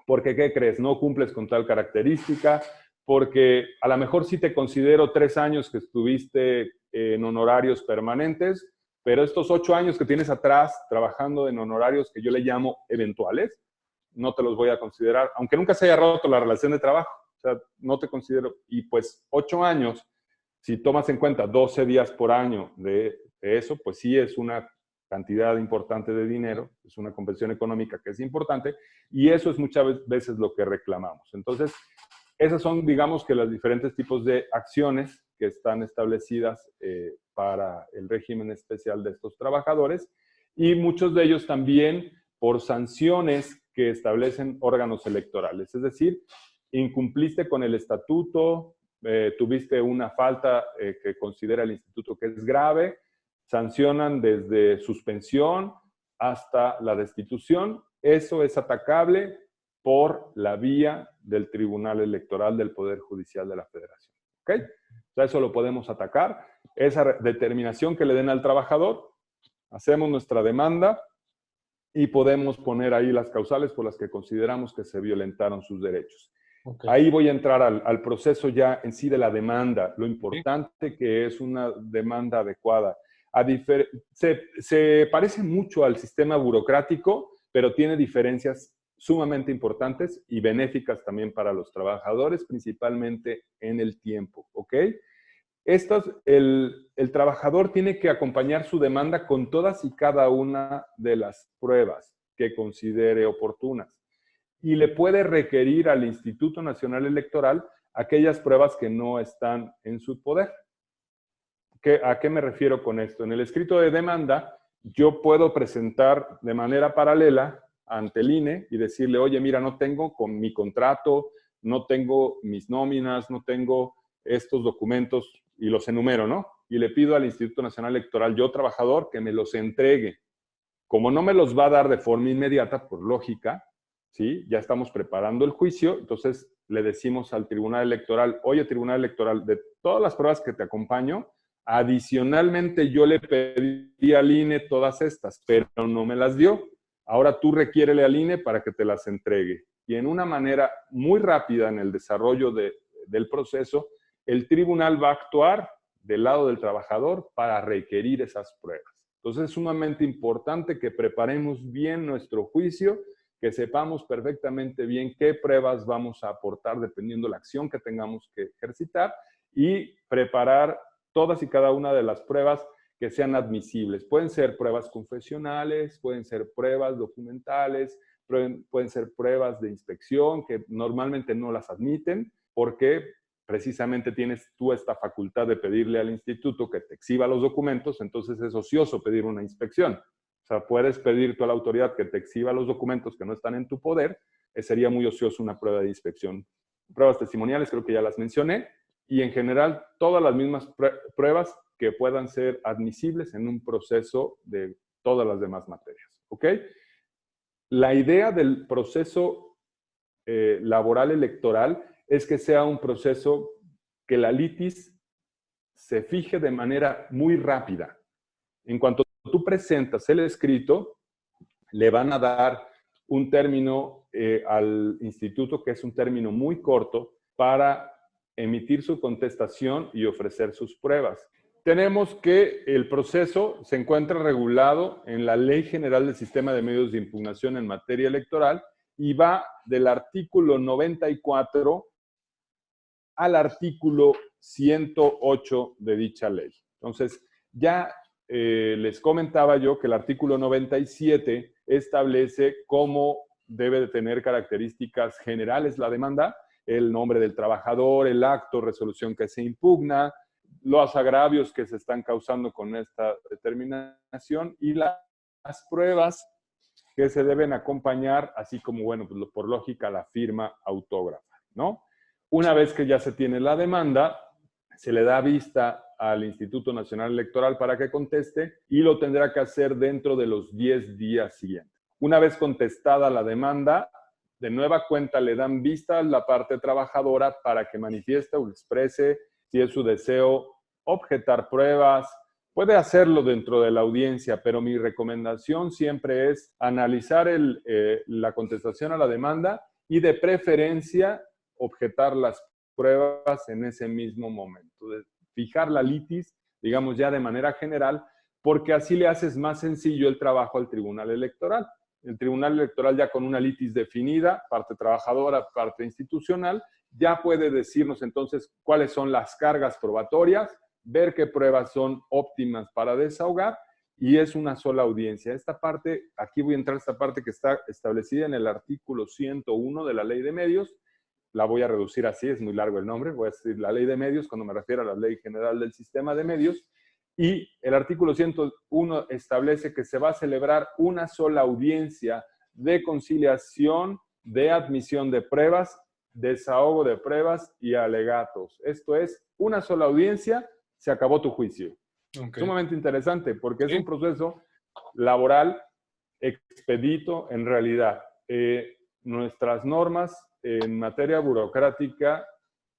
Porque, ¿qué crees? No cumples con tal característica, porque a lo mejor sí te considero 3 años que estuviste en honorarios permanentes, pero estos 8 años que tienes atrás trabajando en honorarios que yo le llamo eventuales, no te los voy a considerar, aunque nunca se haya roto la relación de trabajo. O sea, no te considero. Y pues 8 años, si tomas en cuenta 12 días por año de eso, pues sí es una cantidad importante de dinero, es una compensación económica que es importante, y eso es muchas veces lo que reclamamos. Entonces, esas son, digamos, que los diferentes tipos de acciones que están establecidas para el régimen especial de estos trabajadores. y muchos de ellos también por sanciones que establecen órganos electorales. Es decir, incumpliste con el estatuto, tuviste una falta que considera el instituto que es grave, sancionan desde suspensión hasta la destitución. Eso es atacable por la vía del Tribunal Electoral del Poder Judicial de la Federación. ¿Ok? O sea, eso lo podemos atacar. Esa determinación que le den al trabajador, hacemos nuestra demanda y podemos poner ahí las causales por las que consideramos que se violentaron sus derechos. Okay. Ahí voy a entrar al proceso ya en sí de la demanda, lo importante que es una demanda adecuada. Se parece mucho al sistema burocrático, pero tiene diferencias sumamente importantes y benéficas también para los trabajadores, principalmente en el tiempo, ¿ok? El trabajador tiene que acompañar su demanda con todas y cada una de las pruebas que considere oportunas y le puede requerir al Instituto Nacional Electoral aquellas pruebas que no están en su poder. ¿A qué me refiero con esto? En el escrito de demanda, yo puedo presentar de manera paralela ante el INE y decirle, oye, mira, no tengo con mi contrato, no tengo mis nóminas, no tengo estos documentos y los enumero, ¿no? Y le pido al Instituto Nacional Electoral, yo trabajador, que me los entregue. Como no me los va a dar de forma inmediata, por lógica, ¿sí? Ya estamos preparando el juicio, entonces le decimos al Tribunal Electoral, oye, Tribunal Electoral, de todas las pruebas que te acompaño, adicionalmente yo le pedí al INE todas estas, pero no me las dio. Ahora tú requiérele al INE para que te las entregue. Y en una manera muy rápida en el desarrollo del proceso, el tribunal va a actuar del lado del trabajador para requerir esas pruebas. Entonces es sumamente importante que preparemos bien nuestro juicio, que sepamos perfectamente bien qué pruebas vamos a aportar dependiendo de la acción que tengamos que ejercitar y preparar todas y cada una de las pruebas que sean admisibles. Pueden ser pruebas confesionales, pueden ser pruebas documentales, pueden ser pruebas de inspección que normalmente no las admiten porque precisamente tienes tú esta facultad de pedirle al instituto que te exhiba los documentos, entonces es ocioso pedir una inspección. O sea, puedes pedir tú a la autoridad que te exhiba los documentos que no están en tu poder, sería muy ocioso una prueba de inspección. Pruebas testimoniales creo que ya las mencioné, y en general todas las mismas pruebas que puedan ser admisibles en un proceso de todas las demás materias. ¿Ok? La idea del proceso laboral electoral es que sea un proceso que la litis se fije de manera muy rápida. En cuanto tú presentas el escrito, le van a dar un término al instituto que es un término muy corto para emitir su contestación y ofrecer sus pruebas. Tenemos que el proceso se encuentra regulado en la Ley General del Sistema de Medios de Impugnación en materia electoral y va del artículo 94 al artículo 108 de dicha ley. Entonces, ya les comentaba yo que el artículo 97 establece cómo debe de tener características generales la demanda, el nombre del trabajador, el acto, resolución que se impugna, los agravios que se están causando con esta determinación y las pruebas que se deben acompañar, así como, bueno, pues por lógica, la firma autógrafa, ¿no? Una vez que ya se tiene la demanda, se le da vista al Instituto Nacional Electoral para que conteste y lo tendrá que hacer dentro de los 10 días siguientes. Una vez contestada la demanda, de nueva cuenta le dan vista a la parte trabajadora para que manifieste o exprese si es su deseo objetar pruebas. Puede hacerlo dentro de la audiencia, pero mi recomendación siempre es analizar la contestación a la demanda y de preferencia objetar las pruebas en ese mismo momento. De fijar la litis, digamos ya de manera general, porque así le haces más sencillo el trabajo al Tribunal Electoral. El Tribunal Electoral ya con una litis definida, parte trabajadora, parte institucional, ya puede decirnos entonces cuáles son las cargas probatorias, ver qué pruebas son óptimas para desahogar y es una sola audiencia. Esta parte, aquí voy a entrar a esta parte que está establecida en el artículo 101 de la Ley de Medios. La voy a reducir así, es muy largo el nombre, voy a decir la Ley de Medios cuando me refiero a la Ley General del Sistema de Medios. Y el artículo 101 establece que se va a celebrar una sola audiencia de conciliación, de admisión de pruebas, desahogo de pruebas y alegatos. Esto es, una sola audiencia, se acabó tu juicio. Ok. Sumamente interesante porque es Sí. un proceso laboral expedito en realidad. Nuestras normas en materia burocrática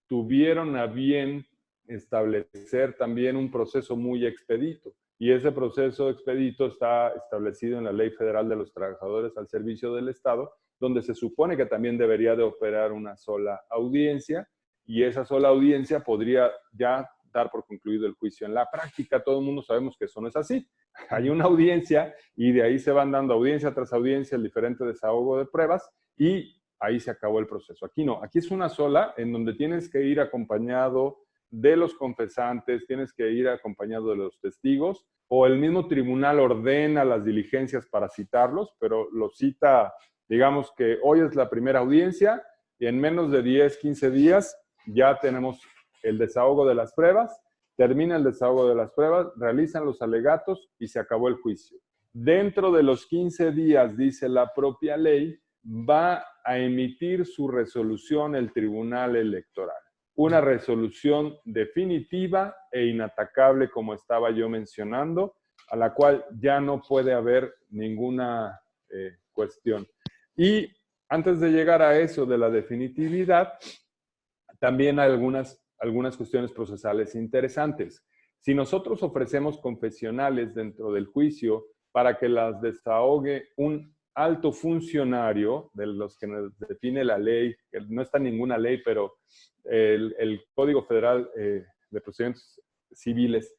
tuvieron a bien establecer también un proceso muy expedito. Y ese proceso expedito está establecido en la Ley Federal de los Trabajadores al Servicio del Estado, donde se supone que también debería de operar una sola audiencia, y esa sola audiencia podría ya dar por concluido el juicio. En la práctica, todo el mundo sabemos que eso no es así. Hay una audiencia y de ahí se van dando audiencia tras audiencia el diferente desahogo de pruebas y ahí se acabó el proceso. Aquí no, aquí es una sola en donde tienes que ir acompañado de los confesantes, tienes que ir acompañado de los testigos, o el mismo tribunal ordena las diligencias para citarlos, pero lo cita, digamos que hoy es la primera audiencia y en menos de 10, 15 días ya tenemos el desahogo de las pruebas, termina el desahogo de las pruebas, realizan los alegatos y se acabó el juicio. Dentro de los 15 días, dice la propia ley, va a emitir su resolución el Tribunal Electoral. Una resolución definitiva e inatacable, como estaba yo mencionando, a la cual ya no puede haber ninguna cuestión. Y antes de llegar a eso de la definitividad, también hay algunas cuestiones procesales interesantes. Si nosotros ofrecemos confesionales dentro del juicio para que las desahogue un alto funcionario, de los que nos define la ley, que no está en ninguna ley, pero el Código Federal de Procedimientos Civiles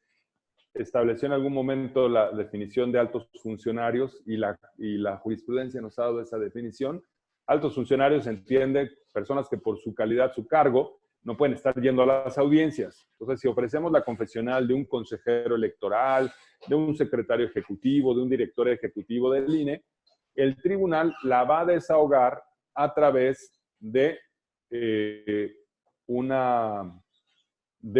estableció en algún momento la definición de altos funcionarios y la jurisprudencia nos ha dado esa definición. Altos funcionarios entienden personas que por su calidad, su cargo, no pueden estar yendo a las audiencias. Entonces, si ofrecemos la confesional de un consejero electoral, de un secretario ejecutivo, de un director ejecutivo del INE, el tribunal la va a desahogar a través de, de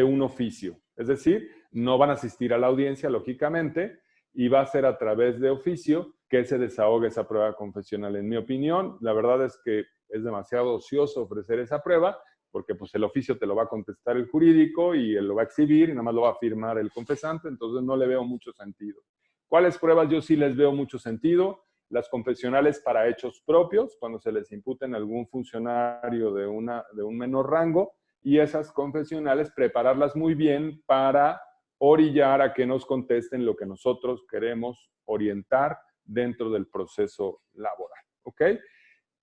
un oficio. Es decir, no van a asistir a la audiencia, lógicamente, y va a ser a través de oficio que se desahogue esa prueba confesional. En mi opinión, la verdad es que es demasiado ocioso ofrecer esa prueba, porque pues el oficio te lo va a contestar el jurídico y él lo va a exhibir y nada más lo va a firmar el confesante, entonces no le veo mucho sentido. ¿Cuáles pruebas yo sí les veo mucho sentido? Las confesionales para hechos propios, cuando se les imputen a algún funcionario de un menor rango, y esas confesionales prepararlas muy bien para orillar a que nos contesten lo que nosotros queremos orientar dentro del proceso laboral. ¿Ok?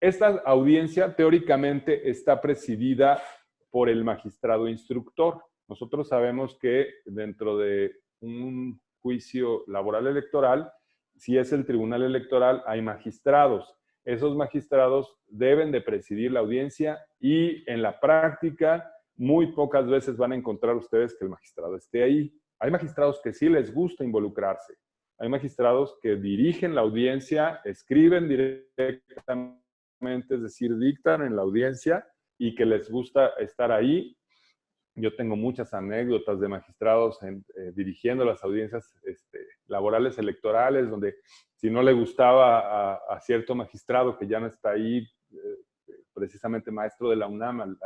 Esta audiencia teóricamente está presidida por el magistrado instructor. Nosotros sabemos que dentro de un juicio laboral electoral, si es el tribunal electoral, hay magistrados. Esos magistrados deben de presidir la audiencia y en la práctica muy pocas veces van a encontrar ustedes que el magistrado esté ahí. Hay magistrados que sí les gusta involucrarse. Hay magistrados que dirigen la audiencia, escriben directamente, es decir, dictan en la audiencia y que les gusta estar ahí. Yo tengo muchas anécdotas de magistrados dirigiendo las audiencias laborales electorales, donde si no le gustaba a cierto magistrado que ya no está ahí, precisamente maestro de la UNAM,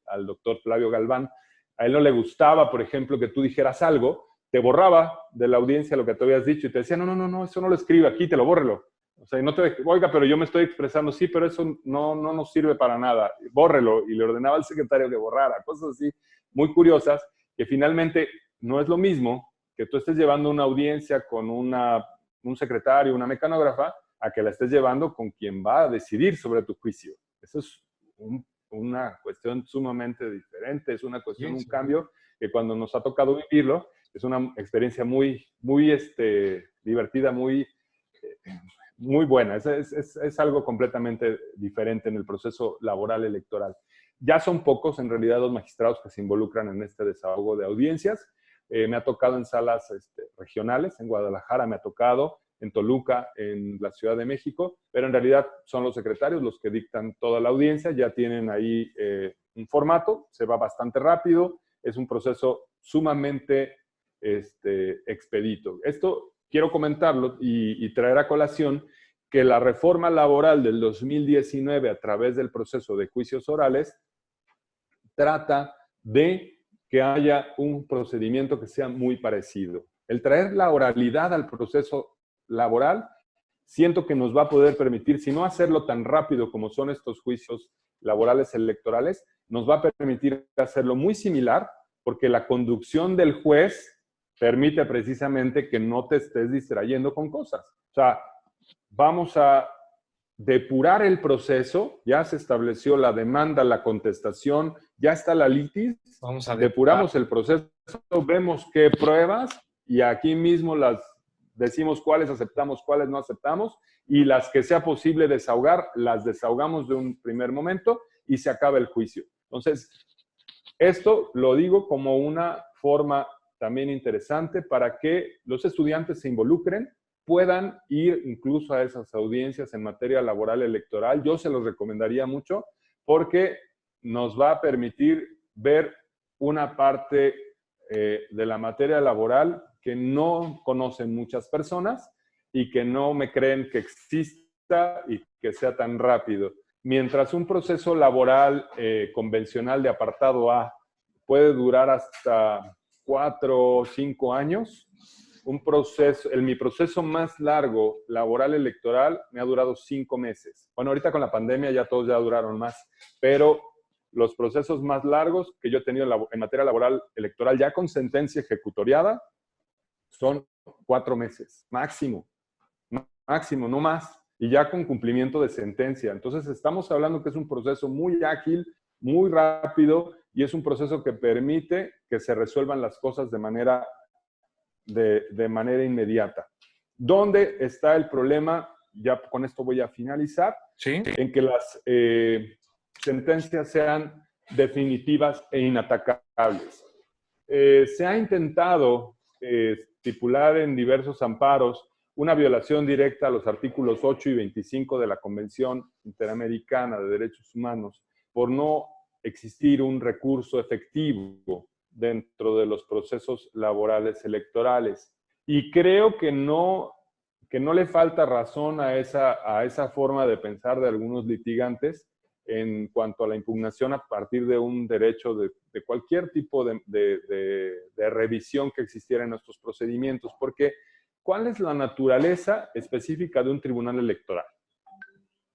al doctor Flavio Galván, a él no le gustaba, por ejemplo, que tú dijeras algo, te borraba de la audiencia lo que te habías dicho y te decía, no, eso no lo escribe aquí, te lo bórrelo. O sea, no te, oiga, pero yo me estoy expresando, sí, pero eso no nos sirve para nada, bórrelo. Y le ordenaba al secretario que borrara, cosas así muy curiosas, que finalmente no es lo mismo que tú estés llevando una audiencia con un secretario, una mecanógrafa, a que la estés llevando con quien va a decidir sobre tu juicio. Eso es una cuestión sumamente diferente, es una cuestión, un cambio que cuando nos ha tocado vivirlo, es una experiencia muy divertida, muy buena. Es algo completamente diferente en el proceso laboral electoral. Ya son pocos, en realidad, los magistrados que se involucran en este desahogo de audiencias. Me ha tocado en salas regionales, en Guadalajara me ha tocado, en Toluca, en la Ciudad de México, pero en realidad son los secretarios los que dictan toda la audiencia, ya tienen ahí un formato, se va bastante rápido, es un proceso sumamente expedito. Esto quiero comentarlo y traer a colación que la reforma laboral del 2019 a través del proceso de juicios orales trata de que haya un procedimiento que sea muy parecido. El traer la oralidad al proceso laboral, siento que nos va a poder permitir, si no hacerlo tan rápido como son estos juicios laborales electorales, nos va a permitir hacerlo muy similar, porque la conducción del juez permite precisamente que no te estés distrayendo con cosas. O sea, vamos a depurar el proceso, ya se estableció la demanda, la contestación, ya está la litis, Vamos a depuramos el proceso, vemos qué pruebas y aquí mismo las decimos cuáles aceptamos, cuáles no aceptamos y las que sea posible desahogar, las desahogamos de un primer momento y se acaba el juicio. Entonces, esto lo digo como una forma también interesante para que los estudiantes se involucren, puedan ir incluso a esas audiencias en materia laboral electoral. Yo se los recomendaría mucho porque nos va a permitir ver una parte de la materia laboral que no conocen muchas personas y que no me creen que exista y que sea tan rápido. Mientras un proceso laboral convencional de apartado A puede durar hasta 4 o 5 años, mi proceso más largo laboral electoral me ha durado 5 meses. Bueno, ahorita con la pandemia ya todos ya duraron más, pero los procesos más largos que yo he tenido en materia laboral electoral ya con sentencia ejecutoriada son 4 meses, máximo, no más, y ya con cumplimiento de sentencia. Entonces estamos hablando que es un proceso muy ágil, muy rápido, y es un proceso que permite que se resuelvan las cosas de manera inmediata. ¿Dónde está el problema? Ya con esto voy a finalizar. ¿Sí? En que las sentencias sean definitivas e inatacables. Se ha intentado estipular en diversos amparos una violación directa a los artículos 8 y 25 de la Convención Interamericana de Derechos Humanos por no existir un recurso efectivo dentro de los procesos laborales electorales. Y creo que no le falta razón a esa forma de pensar de algunos litigantes en cuanto a la impugnación a partir de un derecho de cualquier tipo de revisión que existiera en nuestros procedimientos. Porque, ¿cuál es la naturaleza específica de un tribunal electoral?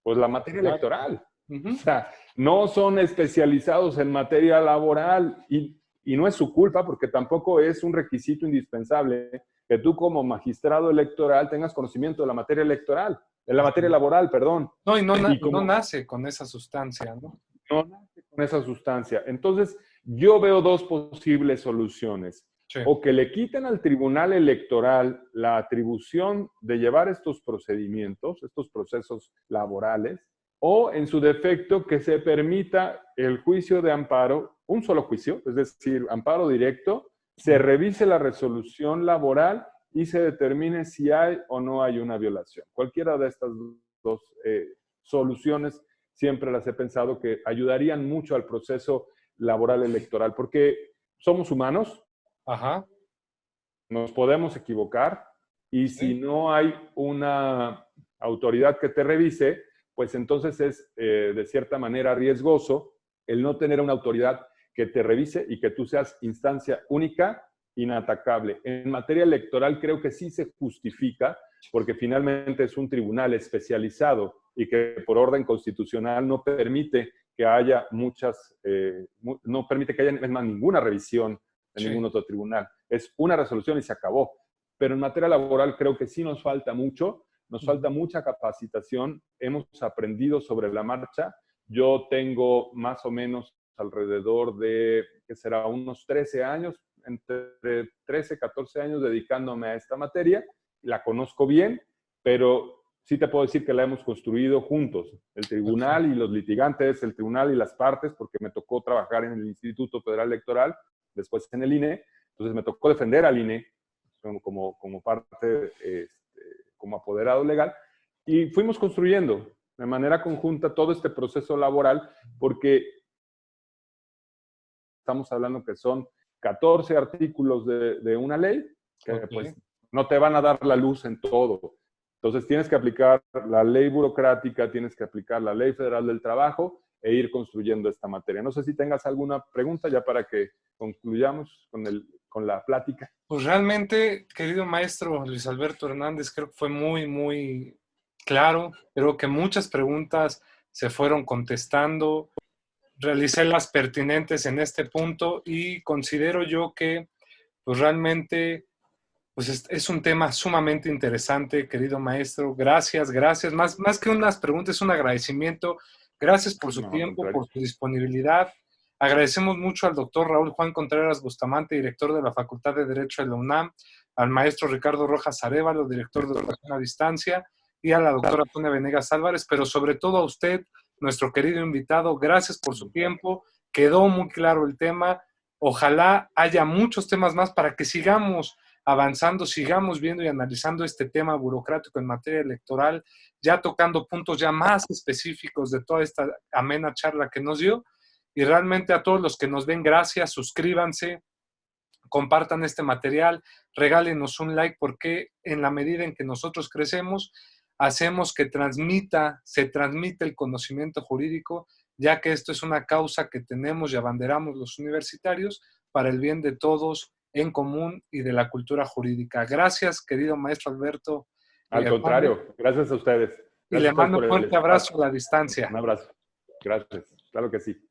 Pues la materia electoral. O sea, no son especializados en materia laboral y no es su culpa porque tampoco es un requisito indispensable que tú como magistrado electoral tengas conocimiento de la materia electoral, de la materia laboral, perdón. No, y no nace con esa sustancia, ¿no? No nace con esa sustancia. Entonces, yo veo dos posibles soluciones. Sí. O que le quiten al tribunal electoral la atribución de llevar estos procedimientos, estos procesos laborales, o en su defecto que se permita el juicio de amparo, un solo juicio, es decir, amparo directo, se revise la resolución laboral y se determine si hay o no hay una violación. Cualquiera de estas dos soluciones siempre las he pensado que ayudarían mucho al proceso laboral electoral, porque somos humanos, ajá, nos podemos equivocar y si no hay una autoridad que te revise, pues entonces es de cierta manera riesgoso el no tener una autoridad que te revise y que tú seas instancia única, inatacable. En materia electoral creo que sí se justifica porque finalmente es un tribunal especializado y que por orden constitucional no permite que haya no permite que haya ninguna revisión en ningún otro tribunal. Es una resolución y se acabó. Pero en materia laboral creo que sí nos falta mucho. Nos falta mucha capacitación, hemos aprendido sobre la marcha. Yo tengo más o menos alrededor de, ¿qué será? Unos 13 años, entre 13 y 14 años dedicándome a esta materia. La conozco bien, pero sí te puedo decir que la hemos construido juntos. El tribunal y los litigantes, el tribunal y las partes, porque me tocó trabajar en el Instituto Federal Electoral, después en el INE. Entonces me tocó defender al INE como parte como apoderado legal, y fuimos construyendo de manera conjunta todo este proceso laboral, porque estamos hablando que son 14 artículos de una ley que pues no te van a dar la luz en todo. Entonces tienes que aplicar la ley burocrática, tienes que aplicar la ley federal del trabajo e ir construyendo esta materia. No sé si tengas alguna pregunta ya para que concluyamos con la plática. Pues realmente, querido maestro Luis Alberto Hernández, creo que fue muy, muy claro. Creo que muchas preguntas se fueron contestando. Realicé las pertinentes en este punto y considero yo que pues realmente pues es un tema sumamente interesante, querido maestro. Gracias, gracias. Más que unas preguntas, es un agradecimiento. Gracias por su tiempo, por su disponibilidad. Agradecemos mucho al doctor Raúl Juan Contreras Bustamante, director de la Facultad de Derecho de la UNAM, al maestro Ricardo Rojas Arévalo, director de Educación a Distancia, y a la doctora Sonia Venegas Álvarez, pero sobre todo a usted, nuestro querido invitado. Gracias por su tiempo. Quedó muy claro el tema. Ojalá haya muchos temas más para que sigamos avanzando, sigamos viendo y analizando este tema burocrático en materia electoral, ya tocando puntos ya más específicos de toda esta amena charla que nos dio. Y realmente a todos los que nos ven, gracias, suscríbanse, compartan este material, regálenos un like, porque en la medida en que nosotros crecemos, hacemos que se transmita el conocimiento jurídico, ya que esto es una causa que tenemos y abanderamos los universitarios para el bien de todos en común y de la cultura jurídica. Gracias, querido maestro Alberto. Al contrario, gracias a ustedes. Y le mando un fuerte abrazo a la distancia. Un abrazo. Gracias. Claro que sí.